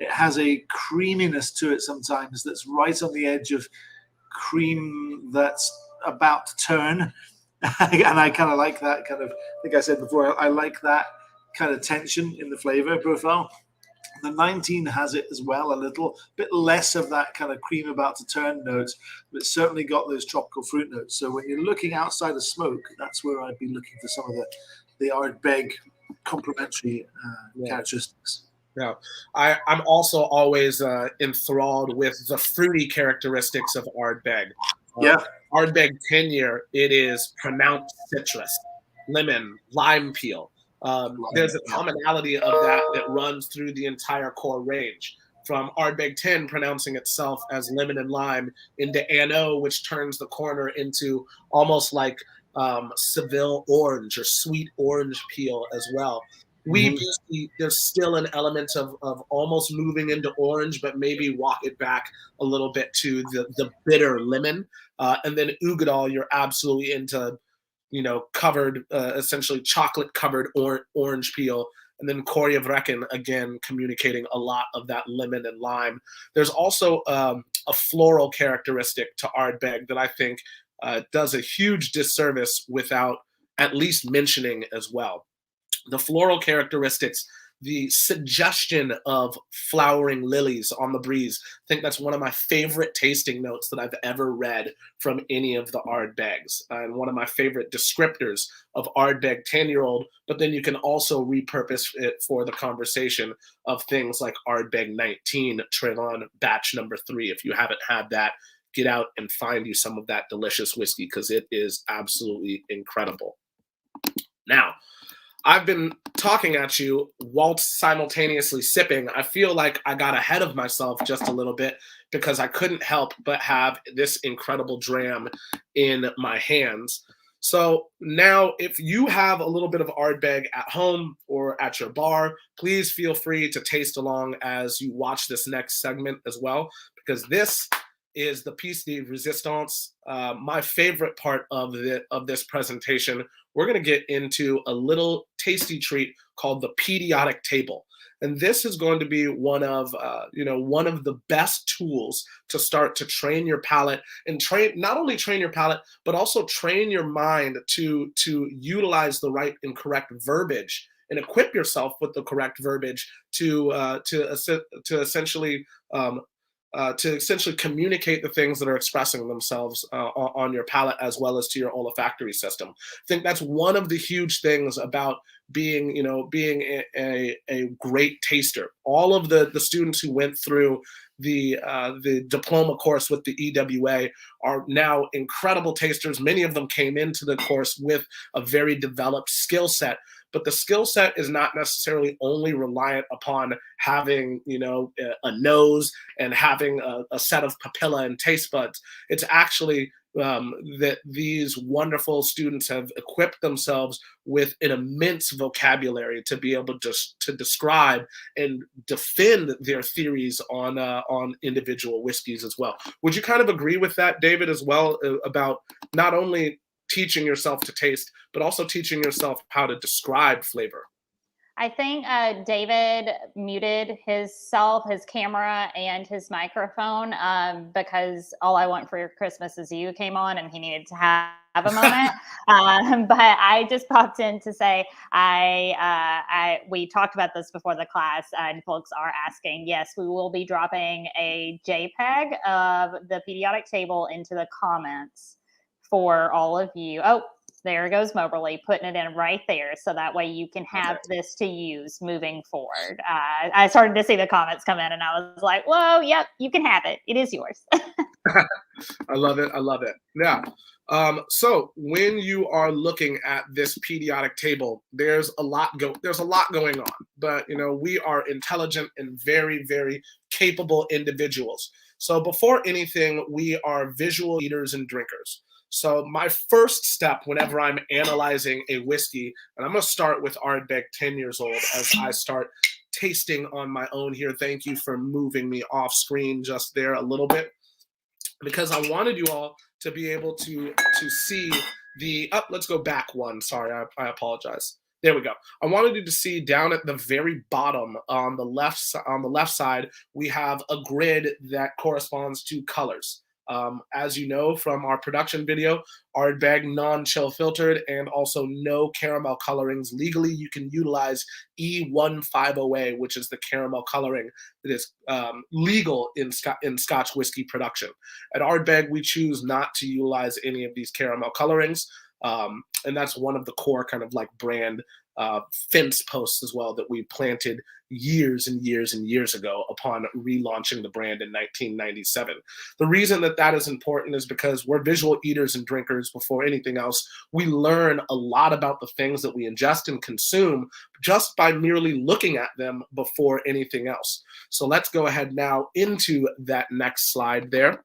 It has a creaminess to it sometimes that's right on the edge of cream that's about to turn. And I kind of like that kind of, I think I said before, I like that kind of tension in the flavor profile. The 19 has it as well, a little bit less of that kind of cream about to turn notes, but it's certainly got those tropical fruit notes. So when you're looking outside of smoke, that's where I'd be looking for some of the Ardbeg complementary characteristics. Yeah, I'm also always enthralled with the fruity characteristics of Ardbeg. Ardbeg 10-year, it is pronounced citrus, lemon, lime peel. There's a commonality of that runs through the entire core range, from Ardbeg 10 pronouncing itself as lemon and lime, into Anno, which turns the corner into almost like Seville orange or sweet orange peel as well. There's still an element of almost moving into orange, but maybe walk it back a little bit to the bitter lemon. And then Oogidol, you're absolutely into covered, essentially chocolate covered orange peel. And then Korjevrekken, again, communicating a lot of that lemon and lime. There's also a floral characteristic to Ardbeg that I think does a huge disservice without at least mentioning as well. The floral characteristics, the suggestion of flowering lilies on the breeze. I think that's one of my favorite tasting notes that I've ever read from any of the Ardbegs, and one of my favorite descriptors of Ardbeg 10-year-old, but then you can also repurpose it for the conversation of things like Ardbeg 19, Trelon batch number 3. If you haven't had that, get out and find you some of that delicious whiskey, because it is absolutely incredible. Now, I've been talking at you whilst simultaneously sipping. I feel like I got ahead of myself just a little bit, because I couldn't help but have this incredible dram in my hands. So now, if you have a little bit of Ardbeg at home or at your bar, please feel free to taste along as you watch this next segment as well, because this is the piece de resistance, my favorite part of this presentation. We're going to get into a little tasty treat called the Peatriodic table. And this is going to be one of one of the best tools to start to train your palate, and not only train your palate, but also train your mind to utilize the right and correct verbiage, and equip yourself with the correct verbiage to essentially communicate the things that are expressing themselves on your palate, as well as to your olfactory system. I think that's one of the huge things about being a great taster. All of the students who went through the diploma course with the EWA are now incredible tasters. Many of them came into the course with a very developed skill set. But the skill set is not necessarily only reliant upon having, a nose and having a set of papilla and taste buds. It's actually that these wonderful students have equipped themselves with an immense vocabulary to be able to describe and defend their theories on individual whiskeys as well. Would you kind of agree with that, David, as well, about not only teaching yourself to taste, but also teaching yourself how to describe flavor? I think David muted his camera, and his microphone because All I Want for Your Christmas Is You came on, and he needed to have a moment. But I just popped in to say we talked about this before the class, and folks are asking. Yes, we will be dropping a JPEG of the Peatriodic table into the comments for all of you. Oh, there goes Moberly, putting it in right there, so that way you can have this to use moving forward. I started to see the comments come in, and I was like, whoa, yep, you can have it. It is yours. I love it. I love it. Yeah. So when you are looking at this Peatriodic table, there's a lot going on, but we are intelligent and very, very capable individuals. So before anything, we are visual eaters and drinkers. So my first step whenever I'm analyzing a whiskey, and I'm going to start with Ardbeg 10 years old as I start tasting on my own here. Thank you for moving me off screen just there a little bit, because I wanted you all to be able to see the, let's go back one. Sorry, I apologize. There we go. I wanted you to see down at the very bottom on the left side, we have a grid that corresponds to colors. As you know from our production video, Ardbeg non-chill filtered and also no caramel colorings. Legally, you can utilize E150A, which is the caramel coloring that is legal in Scotch whiskey production. At Ardbeg, we choose not to utilize any of these caramel colorings, and that's one of the core kind of like brand fence posts as well that we planted years and years and years ago upon relaunching the brand in 1997. The reason that is important is because we're visual eaters and drinkers before anything else. We learn a lot about the things that we ingest and consume just by merely looking at them before anything else. So let's go ahead now into that next slide there.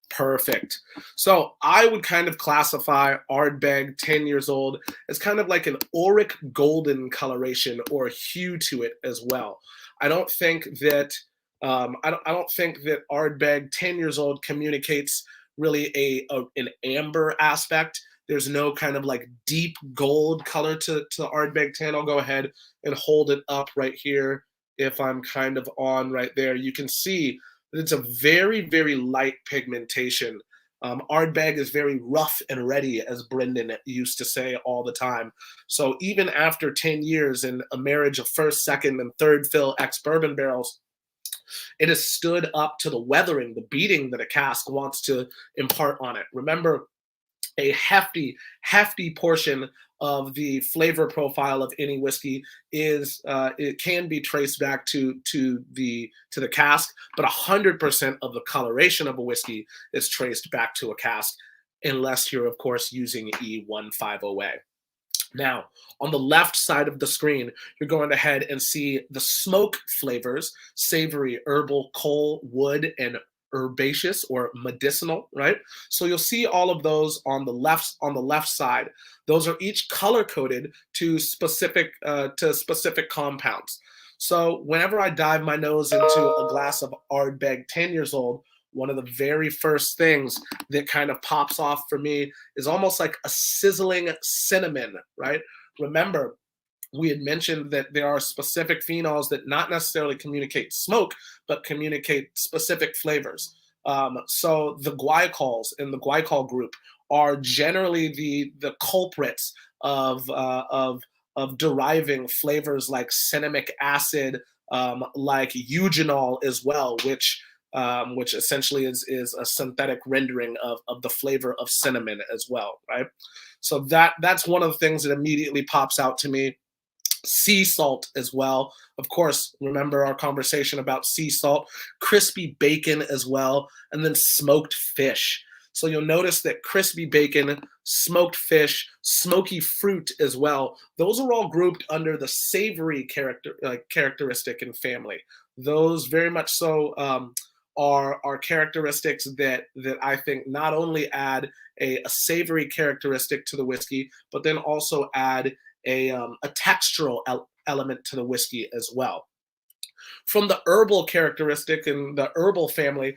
Perfect. So I would kind of classify Ardbeg 10 years old as kind of like an auric golden coloration or hue to it as well. I don't think that I don't think that Ardbeg 10 years old communicates really an amber aspect. There's no kind of like deep gold color to Ardbeg 10. I'll go ahead and hold it up right here. If I'm kind of on right there, you can see it's a very, very light pigmentation. Ardbeg is very rough and ready, as Brendan used to say all the time. So even after 10 years in a marriage of first, second, and third fill ex-bourbon barrels, it has stood up to the weathering, the beating that a cask wants to impart on it. Remember, a hefty portion of the flavor profile of any whiskey is it can be traced back to the cask, but 100% of the coloration of a whiskey is traced back to a cask, unless you're of course using E150A. Now, on the left side of the screen, you're going ahead and see the smoke flavors: savory, herbal, coal, wood, and herbaceous or medicinal, right? So you'll see all of those on the left side. Those are each color coded to specific compounds. So whenever I dive my nose into a glass of Ardbeg 10 years old, one of the very first things that kind of pops off for me is almost like a sizzling cinnamon, right? Remember, we had mentioned that there are specific phenols that not necessarily communicate smoke, but communicate specific flavors. So the glycols in the glycol group are generally the culprits of deriving flavors like cinnamic acid, like eugenol as well, which essentially is a synthetic rendering of the flavor of cinnamon as well, right? So that's one of the things that immediately pops out to me. Sea salt as well. Of course, remember our conversation about sea salt, crispy bacon as well, and then smoked fish. So you'll notice that crispy bacon, smoked fish, smoky fruit as well, those are all grouped under the savory characteristic and family. Those very much so are characteristics that I think not only add a savory characteristic to the whiskey, but then also add a textural element to the whiskey as well. From the herbal characteristic and the herbal family,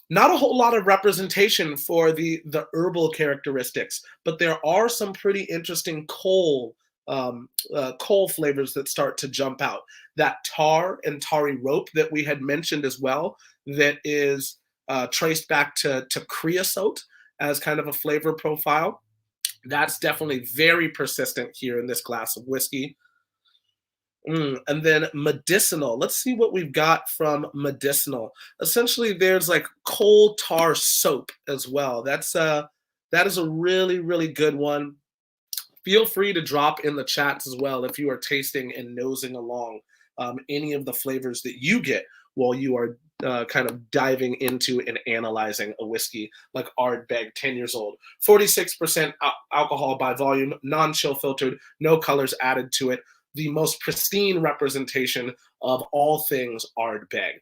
not a whole lot of representation for the herbal characteristics, but there are some pretty interesting coal flavors that start to jump out. That tar and tarry rope that we had mentioned as well, that is traced back to creosote as kind of a flavor profile. That's definitely very persistent here in this glass of whiskey. And then medicinal. Let's see what we've got from medicinal. Essentially, there's like coal tar soap as well. That is a really, really good one. Feel free to drop in the chats as well if you are tasting and nosing along any of the flavors that you get while you are kind of diving into and analyzing a whiskey like Ardbeg, 10 years old. 46% alcohol by volume, non-chill filtered, no colors added to it. The most pristine representation of all things Ardbeg.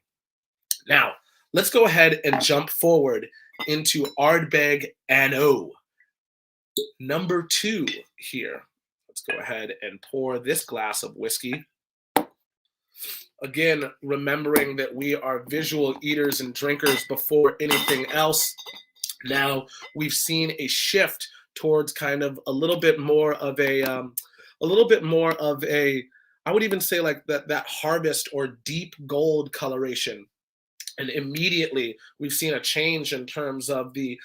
Now, let's go ahead and jump forward into Ardbeg NO. Number 2 here. Let's go ahead and pour this glass of whiskey. Again, remembering that we are visual eaters and drinkers before anything else. Now, we've seen a shift towards kind of a little bit more of a, I would even say like that harvest or deep gold coloration. And immediately we've seen a change in terms of the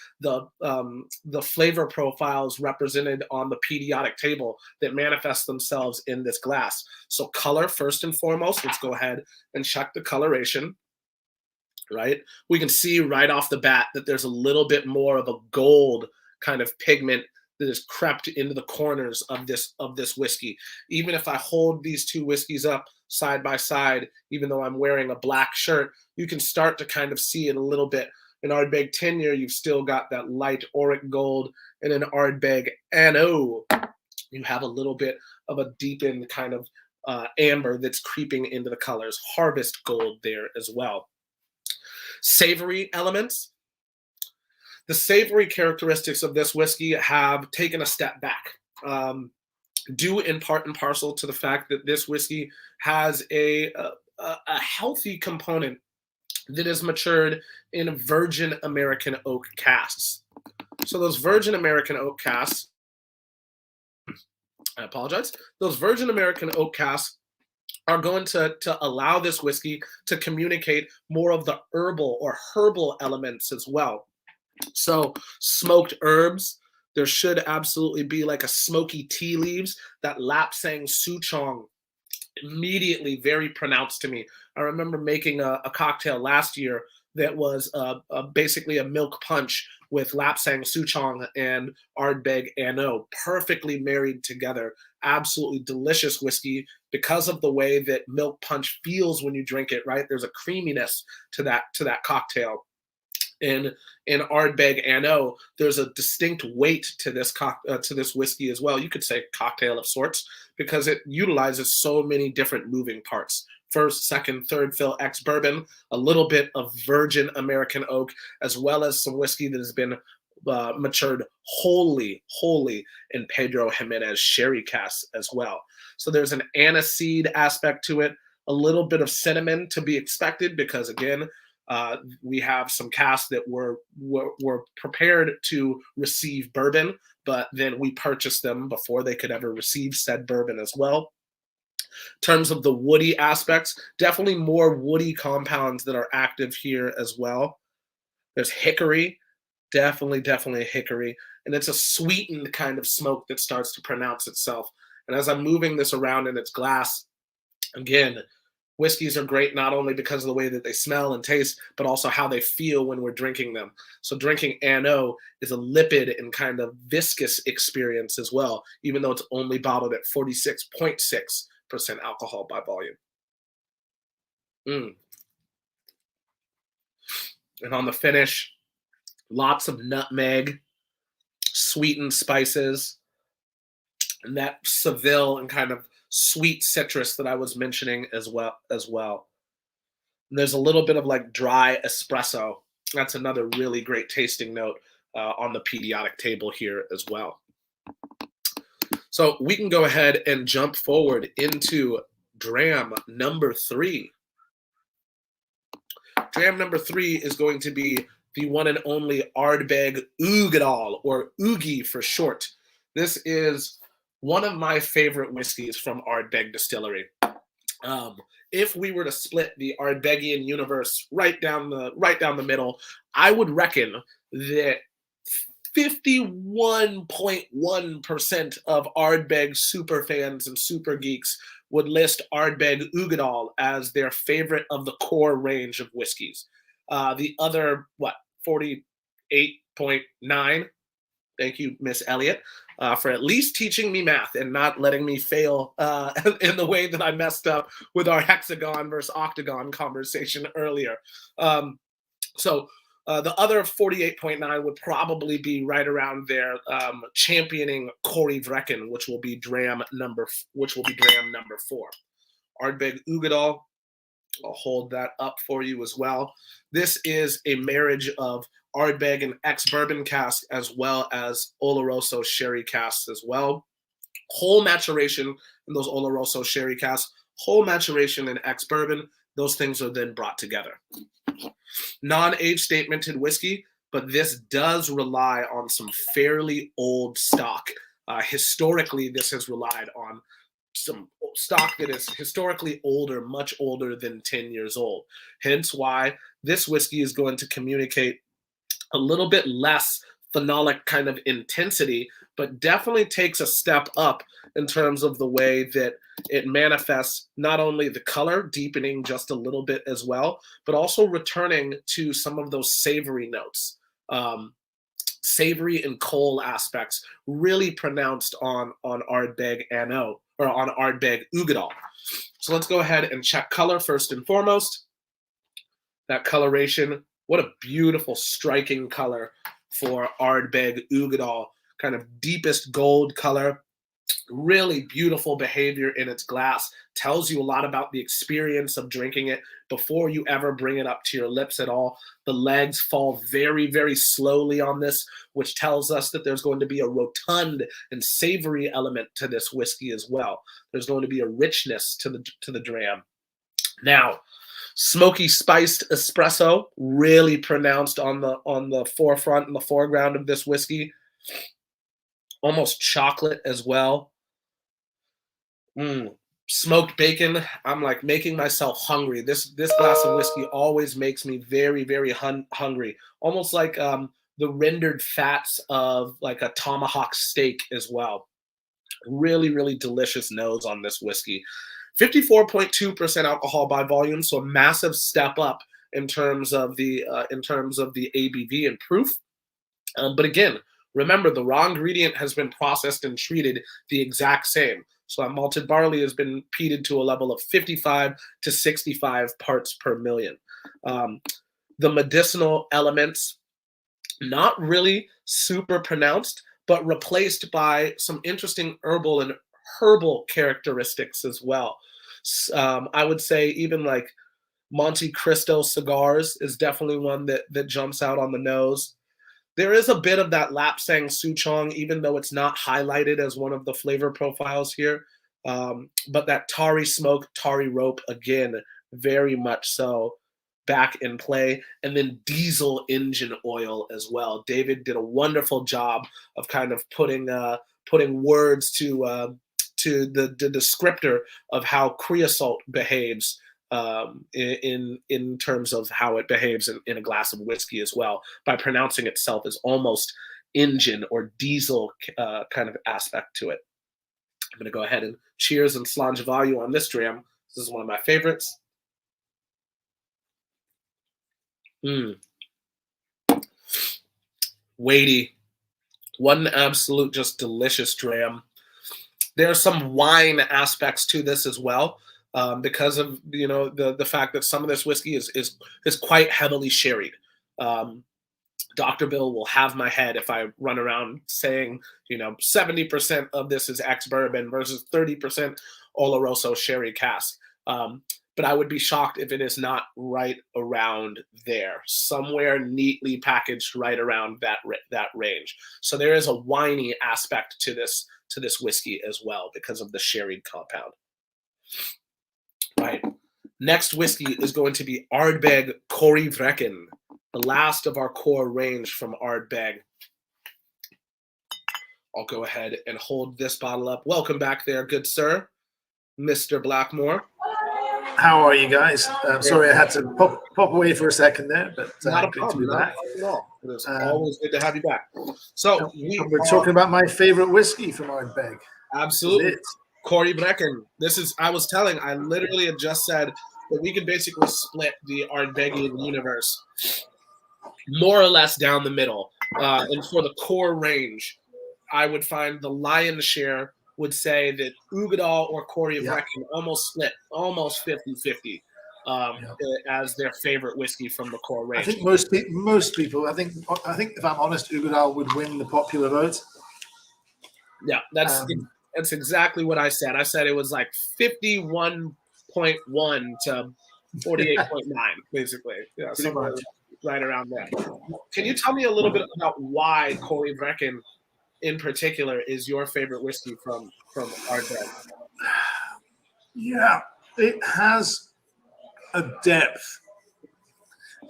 flavor profiles represented on the Peatriodic table that manifest themselves in this glass. So color, first and foremost, let's go ahead and check the coloration, right? We can see right off the bat that there's a little bit more of a gold kind of pigment that has crept into the corners of this whiskey. Even if I hold these two whiskeys up side by side, even though I'm wearing a black shirt, you can start to kind of see it a little bit. In Ardbeg 10 year, you've still got that light auric gold, and in Ardbeg NO, you have a little bit of a deepened kind of amber that's creeping into the colors. Harvest gold there as well. Savory elements. The savory characteristics of this whiskey have taken a step back, due in part and parcel to the fact that this whiskey has a healthy component that is matured in virgin American oak casks. So those virgin American oak casks, I apologize, those virgin American oak casks are going to allow this whiskey to communicate more of the herbal or herbal elements as well. So smoked herbs, there should absolutely be like a smoky tea leaves, that lapsang souchong, immediately very pronounced to me. I remember making a cocktail last year that was basically a milk punch with lapsang souchong and Ardbeg NO, perfectly married together. Absolutely delicious whiskey because of the way that milk punch feels when you drink it, right? There's a creaminess to that cocktail. In Ardbeg NO, there's a distinct weight to this whiskey as well. You could say cocktail of sorts, because it utilizes so many different moving parts. First, second, third fill ex-bourbon, a little bit of virgin American oak, as well as some whiskey that has been matured wholly in Pedro Jimenez sherry casks as well. So there's an aniseed aspect to it, a little bit of cinnamon to be expected, because again, we have some casks that were prepared to receive bourbon, but then we purchased them before they could ever receive said bourbon as well. In terms of the woody aspects, definitely more woody compounds that are active here as well. There's hickory, definitely hickory. And it's a sweetened kind of smoke that starts to pronounce itself. And as I'm moving this around in its glass, again, whiskeys are great not only because of the way that they smell and taste, but also how they feel when we're drinking them. So drinking NO is a lipid and kind of viscous experience as well, even though it's only bottled at 46.6% alcohol by volume. And on the finish, lots of nutmeg, sweetened spices, and that Seville and kind of sweet citrus that I was mentioning as well. And there's a little bit of like dry espresso. That's another really great tasting note on the Peatriodic table here as well. So we can go ahead and jump forward into dram number 3. Dram number 3 is going to be the one and only Ardbeg Oogidol, or Oogie for short. This is one of my favorite whiskeys from Ardbeg Distillery. If we were to split the Ardbegian universe right down the middle, I would reckon that 51.1% of Ardbeg super fans and super geeks would list Ardbeg Oogidol as their favorite of the core range of whiskeys. The other, 48.9, thank you, Miss Elliott, for at least teaching me math and not letting me fail in the way that I messed up with our hexagon versus octagon conversation earlier. So the other 48.9 would probably be right around there, championing Corey Vrecken, which will be dram number 4. Ardbeg Oogidol, I'll hold that up for you as well. This is a marriage of Ardbeg and ex-bourbon cask as well as Oloroso sherry casks as well. Whole maturation in those Oloroso sherry casks, whole maturation in ex-bourbon. Those things are then brought together. Non-age statemented whiskey, but this does rely on some fairly old stock. Historically, this has relied on some stock that is historically older, much older than 10 years old. Hence why this whiskey is going to communicate a little bit less phenolic kind of intensity, but definitely takes a step up in terms of the way that it manifests not only the color, deepening just a little bit as well, but also returning to some of those savory notes. Savory and coal aspects really pronounced on Ardbeg NO, or on Ardbeg Oogidol. So let's go ahead and check color first and foremost. That coloration, what a beautiful, striking color for Ardbeg Oogidol. Kind of deepest gold color. Really beautiful behavior in its glass. Tells you a lot about the experience of drinking it before you ever bring it up to your lips at all. The legs fall very, very slowly on this, which tells us that there's going to be a rotund and savory element to this whiskey as well. There's going to be a richness to the dram. Now, smoky spiced espresso, really pronounced on the forefront and the foreground of this whiskey. Almost chocolate as well. Smoked bacon. I'm like making myself hungry. This glass of whiskey always makes me very, very hungry. Almost like the rendered fats of like a tomahawk steak as well. Really, really delicious nose on this whiskey. 54.2% alcohol by volume, so a massive step up in terms of the ABV and proof. But again, remember, the raw ingredient has been processed and treated the exact same. So that malted barley has been peated to a level of 55 to 65 parts per million. The medicinal elements, not really super pronounced, but replaced by some interesting herbal and herbal characteristics as well. I would say even like Monte Cristo cigars is definitely one that jumps out on the nose. There is a bit of that Lapsang Souchong, even though it's not highlighted as one of the flavor profiles here. But that tarry smoke, tarry rope, again, very much so back in play. And then diesel engine oil as well. David did a wonderful job of kind of putting words to to the descriptor of how creosote behaves in terms of how it behaves in a glass of whiskey as well, by pronouncing itself as almost engine or diesel kind of aspect to it. I'm going to go ahead and cheers and slange value on this dram. This is one of my favorites. Weighty. One absolute just delicious dram. There are some wine aspects to this as well, because of the fact that some of this whiskey is quite heavily sherried. Dr. Bill will have my head if I run around saying 70% of this is ex-bourbon versus 30% Oloroso sherry cask. But I would be shocked if it is not right around there, somewhere neatly packaged right around that range. So there is a winey aspect to this whiskey as well because of the sherried compound. Right. Next whiskey is going to be Ardbeg Oogidol, the last of our core range from Ardbeg. I'll go ahead and hold this bottle up. Welcome back there, good sir, Mr. Blackmore. How are you guys? Sorry, I had to pop away for a second there, but not a good problem. to be back. Not at all. It's always good to have you back. So we're talking about my favorite whiskey from Ardbeg. Absolutely, Oogidol. I literally had just said that we could basically split the Ardbegian universe more or less down the middle, and for the core range, I would find the lion's share would say that Oogidol or Oogidol almost split, almost 50-50 as their favorite whiskey from the core range. I think most people, I think if I'm honest, Oogidol would win the popular vote. Yeah, that's exactly what I said. I said it was like 51.1 to 48.9, basically. Yeah, somewhere right around there. Can you tell me a little bit about why Oogidol in particular is your favorite whiskey from Ardbeg? Yeah, it has a depth.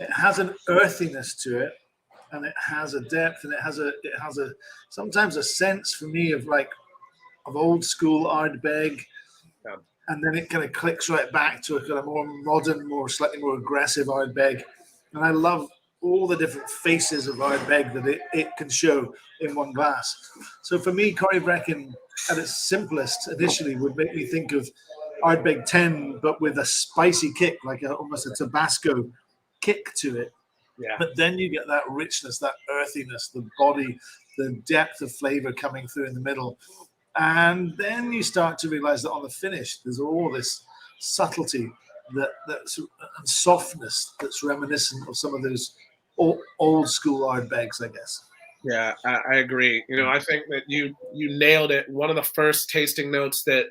It has an earthiness to it, and it has a depth, and it has a sometimes a sense for me of old school Ardbeg, and then it kind of clicks right back to a kind of more modern, slightly more aggressive Ardbeg, and I love all the different faces of Ardbeg that it can show in one glass. So for me, Oogidol at its simplest initially would make me think of Ardbeg 10, but with a spicy kick, like almost a Tabasco kick to it. Yeah. But then you get that richness, that earthiness, the body, the depth of flavor coming through in the middle. And then you start to realize that on the finish, there's all this subtlety and softness that's reminiscent of some of those old school Ardbegs, I guess. Yeah, I agree. I think that you nailed it. One of the first tasting notes that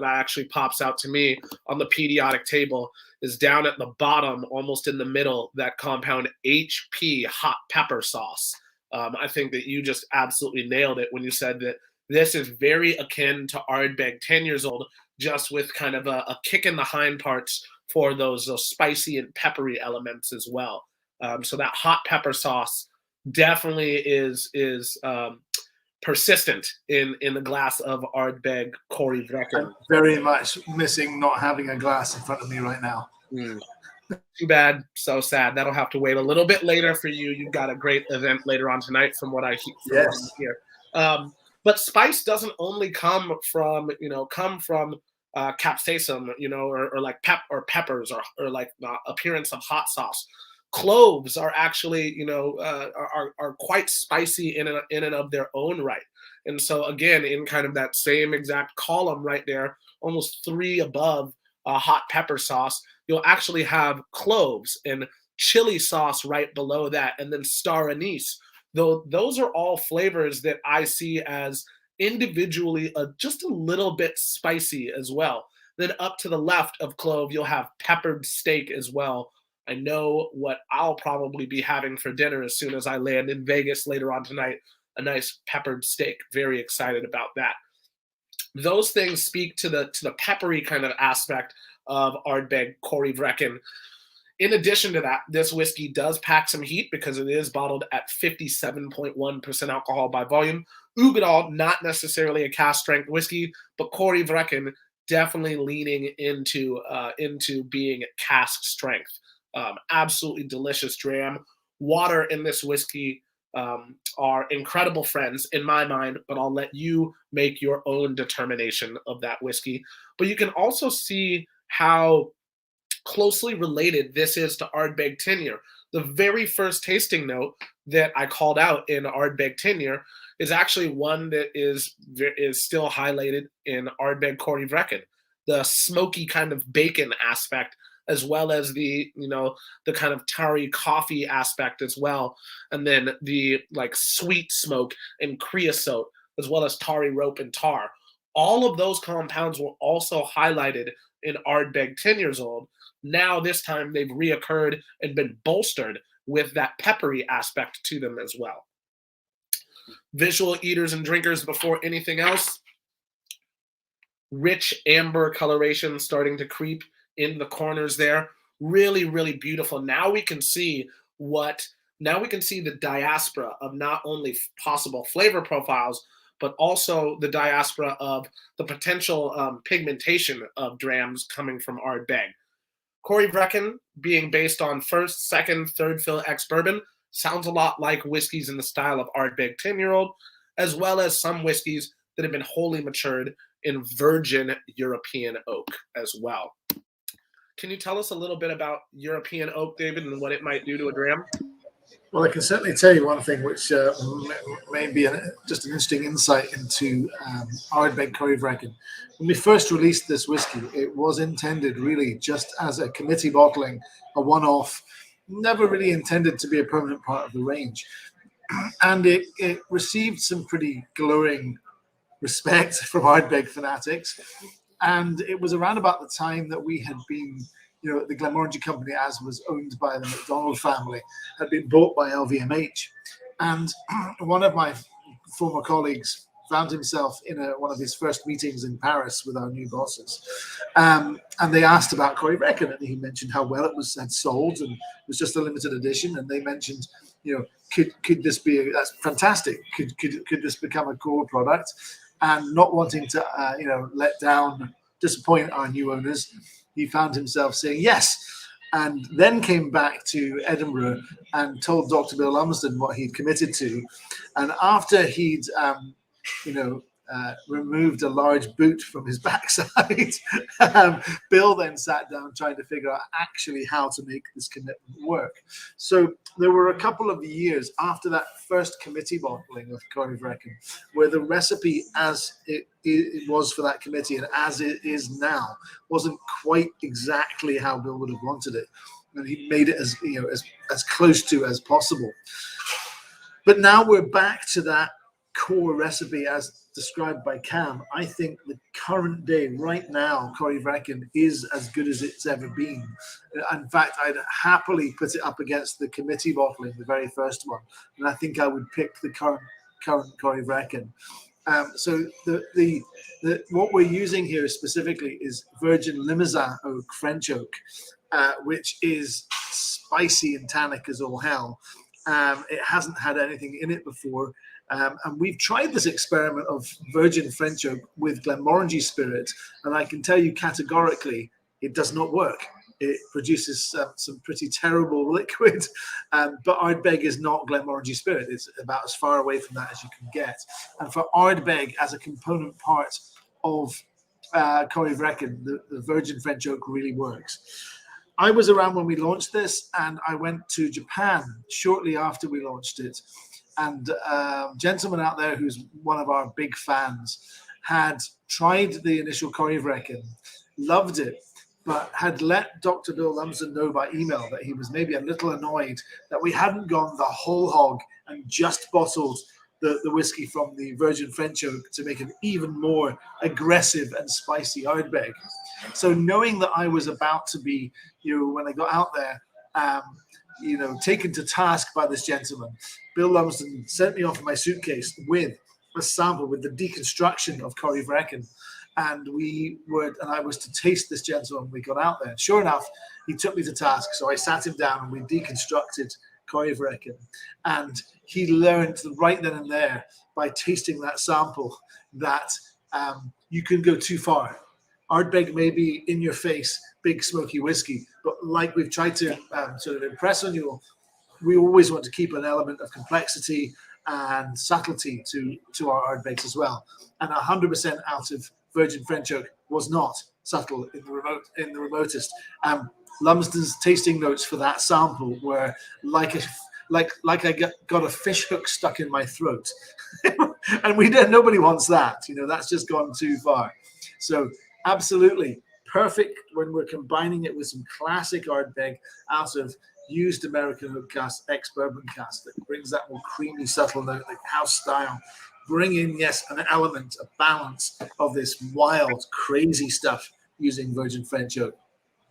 actually pops out to me on the Peatriodic table is down at the bottom, almost in the middle, that compound HP hot pepper sauce. I think that you just absolutely nailed it when you said that this is very akin to Ardbeg 10 years old, just with kind of a kick in the hind parts for those spicy and peppery elements as well. So that hot pepper sauce definitely is persistent in the glass of Ardbeg Oogidol. I'm very much missing not having a glass in front of me right now. Too bad, so sad. That'll have to wait a little bit later for you. You've got a great event later on tonight, from what I hear. But spice doesn't only come from capsaicin, or like peppers or like the appearance of hot sauce. Cloves are actually, are quite spicy in and of their own right. And so again, in kind of that same exact column right there, almost 3 above hot pepper sauce, you'll actually have cloves and chili sauce right below that, and then star anise. Though those are all flavors that I see as individually just a little bit spicy as well. Then up to the left of clove, you'll have peppered steak as well. I know what I'll probably be having for dinner as soon as I land in Vegas later on tonight, a nice peppered steak. Very excited about that. Those things speak to the peppery kind of aspect of Ardbeg Oogidol. In addition to that, this whiskey does pack some heat because it is bottled at 57.1% alcohol by volume. Oogidol, not necessarily a cask strength whiskey, but Corey Vrecken definitely leaning into being cask strength. Absolutely delicious dram. Water in this whiskey are incredible friends in my mind, but I'll let you make your own determination of that whiskey. But you can also see how closely related this is to Ardbeg tenure. The very first tasting note that I called out in Ardbeg tenure is actually one that is still highlighted in Ardbeg Corey Vrecken. The smoky kind of bacon aspect, as well as the kind of tarry coffee aspect as well, and then the like sweet smoke and creosote, as well as tarry rope and tar. All of those compounds were also highlighted in Ardbeg 10 years old. Now this time they've reoccurred and been bolstered with that peppery aspect to them as well. Visual eaters and drinkers before anything else. Rich amber coloration starting to creep in the corners there. Really, really beautiful. Now we can see the diaspora of not only possible flavor profiles, but also the diaspora of the potential pigmentation of drams coming from Ardbeg. Corey Vrecken, being based on first, second, third fill ex-bourbon, sounds a lot like whiskeys in the style of Ardbeg 10-year-old, as well as some whiskeys that have been wholly matured in virgin European oak as well. Can you tell us a little bit about European oak, David, and what it might do to a dram? Well, I can certainly tell you one thing which may be just an interesting insight into Ardbeg Corey Vrecken. When we first released this whiskey, it was intended really just as a committee bottling, a one-off, never really intended to be a permanent part of the range. And it received some pretty glowing respect from Ardbeg fanatics. And it was around about the time that we had been, the Glenmorangie company, as was owned by the McDonald family, had been bought by LVMH. And one of my former colleagues found himself in one of his first meetings in Paris with our new bosses. And they asked about Corey Vrecken, and he mentioned how well it had sold, and it was just a limited edition. And they mentioned, could this be, that's fantastic. Could this become a core product? And not wanting to, disappoint our new owners, he found himself saying yes, and then came back to Edinburgh and told Dr. Bill Lumsden what he'd committed to. And after he'd, removed a large boot from his backside, Bill then sat down trying to figure out actually how to make this commitment work. So there were a couple of years after that first committee bottling of Corey Vrecken where the recipe as it was for that committee and as it is now wasn't quite exactly how Bill would have wanted it. And he made it as close to as possible. But now we're back to that core recipe as described by Cam. I think the current day, right now, Corey Vrecken is as good as it's ever been. In fact, I'd happily put it up against the committee bottling, the very first one, and I think I would pick the current Corey Vrecken. So the what we're using here specifically is virgin Limousin oak, French oak, which is spicy and tannic as all hell. It hasn't had anything in it before. And we've tried this experiment of virgin French oak with Glenmorangie spirit, and I can tell you categorically it does not work. It produces some pretty terrible liquid, but Ardbeg is not Glenmorangie spirit. It's about as far away from that as you can get. And for Ardbeg as a component part of Corey Vrecken, the virgin French oak really works. I was around when we launched this, and I went to Japan shortly after we launched it. And a gentleman out there who's one of our big fans had tried the initial Corey Vrecken, loved it, but had let Dr. Bill Lumsden know by email that he was maybe a little annoyed that we hadn't gone the whole hog and just bottled the whiskey from the virgin French oak to make an even more aggressive and spicy Ardbeg. So knowing that I was about to be, when I got out there, taken to task by this gentleman, Bill Lumsden sent me off in my suitcase with a sample, with the deconstruction of Corey Vrecken. and I was to taste this gentleman. We got out there. Sure enough, he took me to task. So I sat him down and we deconstructed Corryvreckan, and he learned right then and there by tasting that sample that you can go too far. Ardbeg may be in your face, big smoky whiskey, but like we've tried to sort of impress on you, we always want to keep an element of complexity and subtlety to our Ardbegs as well. And 100% out of virgin French oak was not subtle in the remotest. Lumsden's tasting notes for that sample were like I got a fish hook stuck in my throat, and nobody wants that. That's just gone too far. So absolutely perfect when we're combining it with some classic Ardbeg out of used American oak cask, ex-bourbon cask that brings that more creamy, subtle note, like house style. Bring in, yes, an element, a balance of this wild, crazy stuff using virgin French oak.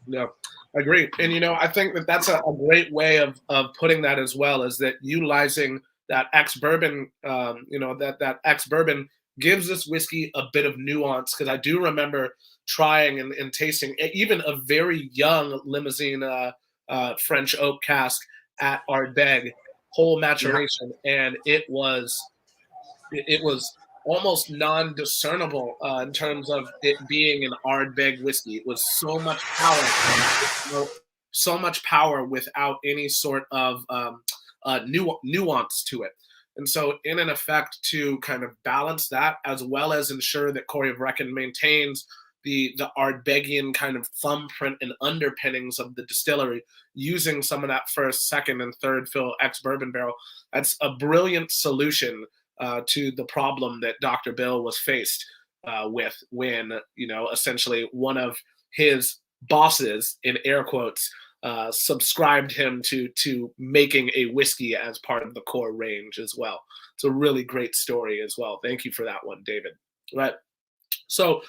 Yeah, I agree. And, I think that that's a great way of putting that as well, is that utilizing that ex-bourbon, that ex-bourbon gives this whiskey a bit of nuance. Because I do remember trying and tasting even a very young Limousine French oak cask at Ardbeg, whole maturation, and it was almost non-discernible in terms of it being an Ardbeg whiskey. It was so much power without any sort of nuance to it. And so in an effect to kind of balance that, as well as ensure that Corryvreckan maintains the Ardbegian kind of thumbprint and underpinnings of the distillery, using some of that first, second, and third fill ex-bourbon barrel, that's a brilliant solution to the problem that Dr. Bill was faced with when, essentially one of his bosses, in air quotes, subscribed him to making a whiskey as part of the core range as well. It's a really great story as well. Thank you for that one, David. Right. So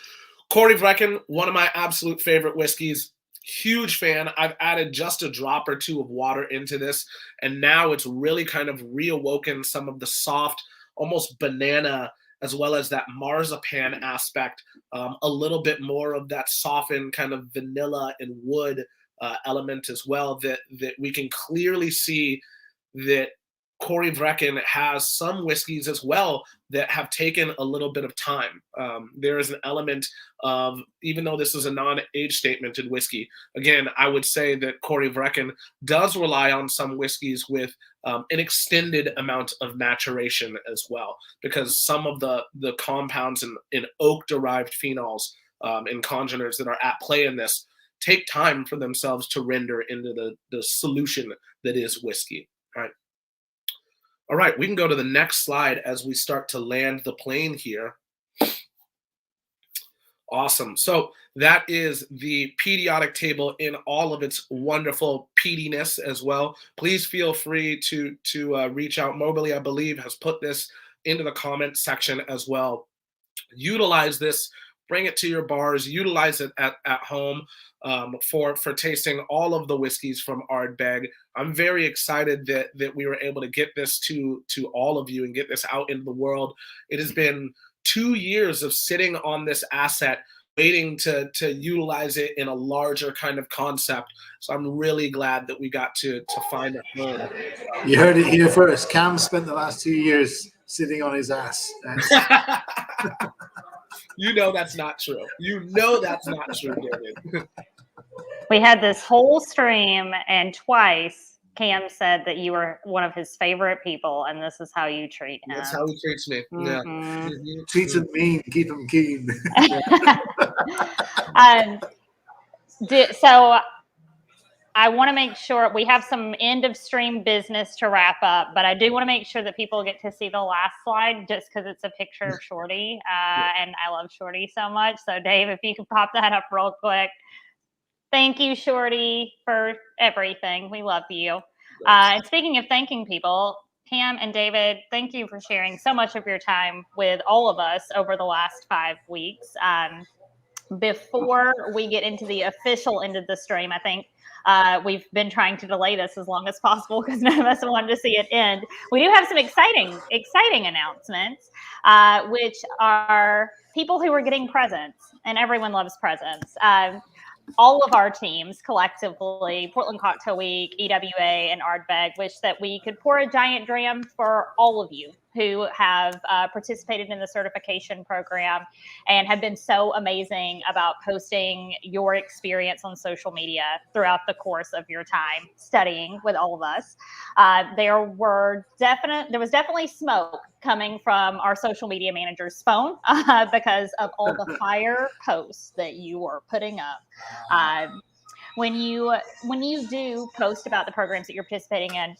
Corryvreckan, one of my absolute favorite whiskeys. Huge fan. I've added just a drop or two of water into this, and now it's really kind of reawoken some of the soft, almost banana, as well as that marzipan aspect, a little bit more of that softened kind of vanilla and wood element as well, that we can clearly see that Corryvreckan has some whiskeys as well that have taken a little bit of time. There is an element of, even though this is a non-age statemented whiskey, again, I would say that Corryvreckan does rely on some whiskeys with an extended amount of maturation as well, because some of the compounds in oak-derived phenols and congeners that are at play in this take time for themselves to render into the solution that is whiskey. All right, we can go to the next slide as we start to land the plane here. Awesome. So that is the Peatriodic table in all of its wonderful peatiness as well. Please feel free to reach out. Moberly, I believe, has put this into the comment section as well. Utilize this. Bring it to your bars. Utilize it at home for tasting all of the whiskeys from Ardbeg. I'm very excited that we were able to get this to all of you and get this out into the world. It has been 2 years of sitting on this asset, waiting to utilize it in a larger kind of concept. So I'm really glad that we got to find a home. You heard it here first. Cam spent the last 2 years sitting on his ass. You know that's not true. You know that's not true, David. We had this whole stream, and twice Cam said that you were one of his favorite people, and this is how you treat him. That's how he treats me. Mm-hmm. Yeah. Mm-hmm. Treats him mean, keep him keen. So I want to make sure we have some end of stream business to wrap up, but I do want to make sure that people get to see the last slide, just because it's a picture of Shorty, and I love Shorty so much. So Dave, if you could pop that up real quick. Thank you, Shorty, for everything. We love you. And speaking of thanking people, Cam and David, thank you for sharing so much of your time with all of us over the last 5 weeks. before we get into the official end of the stream, I think we've been trying to delay this as long as possible because none of us wanted to see it end. We do have some exciting announcements, which are people who are getting presents, and everyone loves presents. All of our teams collectively, Portland Cocktail Week, EWA, and Ardbeg, wish that we could pour a giant dram for all of you who have participated in the certification program and have been so amazing about posting your experience on social media throughout the course of your time studying with all of us. There was definitely smoke coming from our social media manager's phone because of all the fire posts that you were putting up. When you do post about the programs that you're participating in,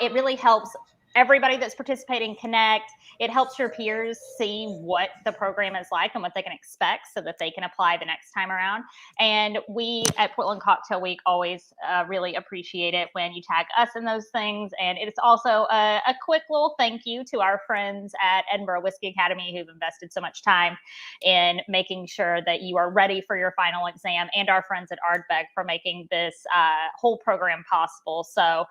it really helps everybody that's participating connect. It helps your peers see what the program is like and what they can expect so that they can apply the next time around. And we at Portland Cocktail Week always really appreciate it when you tag us in those things. And it's also a quick little thank you to our friends at Edinburgh Whiskey Academy who've invested so much time in making sure that you are ready for your final exam, and our friends at Ardbeg for making this whole program possible. So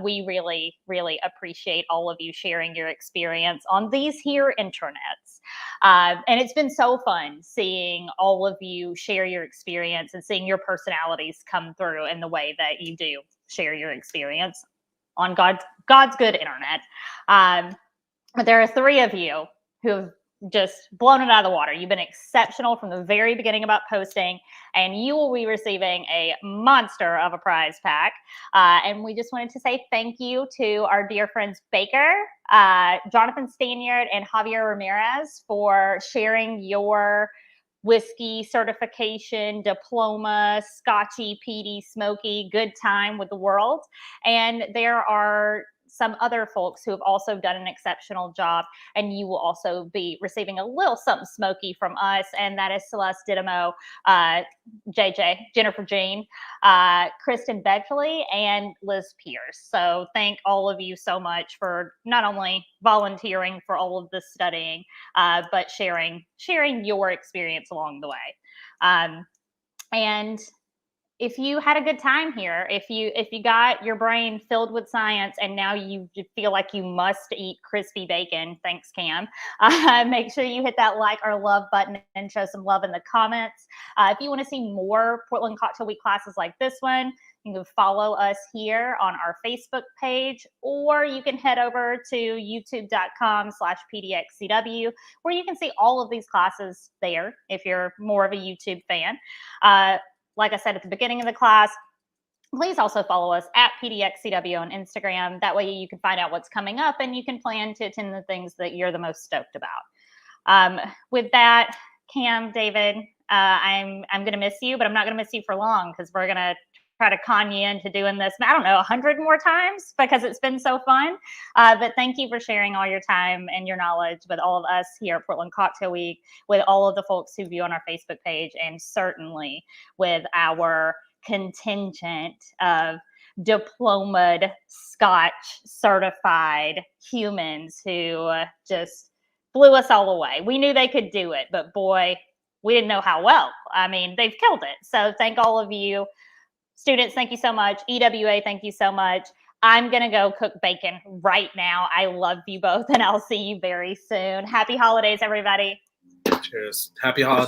we really, really appreciate all of you sharing your experience on these here internets. And it's been so fun seeing all of you share your experience and seeing your personalities come through in the way that you do share your experience on God's good internet. But there are 3 of you who have just blown it out of the water. You've been exceptional from the very beginning about posting, and you will be receiving a monster of a prize pack. And we just wanted to say thank you to our dear friends Baker, Jonathan Stanyard, and Javier Ramirez for sharing your whiskey certification, diploma, scotchy, peaty, smoky, good time with the world. And there are some other folks who have also done an exceptional job, and you will also be receiving a little something smoky from us, and that is Celeste Didymo, JJ, Jennifer Jean, Kristen Bedgley, and Liz Pierce. So thank all of you so much for not only volunteering for all of this studying, but sharing your experience along the way. And if you had a good time here, if you got your brain filled with science and now you feel like you must eat crispy bacon, thanks Cam, make sure you hit that like or love button and show some love in the comments. If you want to see more Portland Cocktail Week classes like this one, you can follow us here on our Facebook page, or you can head over to youtube.com/pdxcw, where you can see all of these classes there if you're more of a YouTube fan. Like I said at the beginning of the class, please also follow us at PDXCW on Instagram. That way you can find out what's coming up and you can plan to attend the things that you're the most stoked about. With that, Cam, David, I'm going to miss you, but I'm not going to miss you for long because we're going to try to con you into doing this, I don't know, 100 more times because it's been so fun. But thank you for sharing all your time and your knowledge with all of us here at Portland Cocktail Week, with all of the folks who view on our Facebook page, and certainly with our contingent of diplomaed, Scotch certified humans who just blew us all away. We knew they could do it, but boy, we didn't know how well. I mean, they've killed it. So thank all of you. Students, thank you so much. EWA, thank you so much. I'm going to go cook bacon right now. I love you both, and I'll see you very soon. Happy holidays, everybody. Cheers. Happy holidays.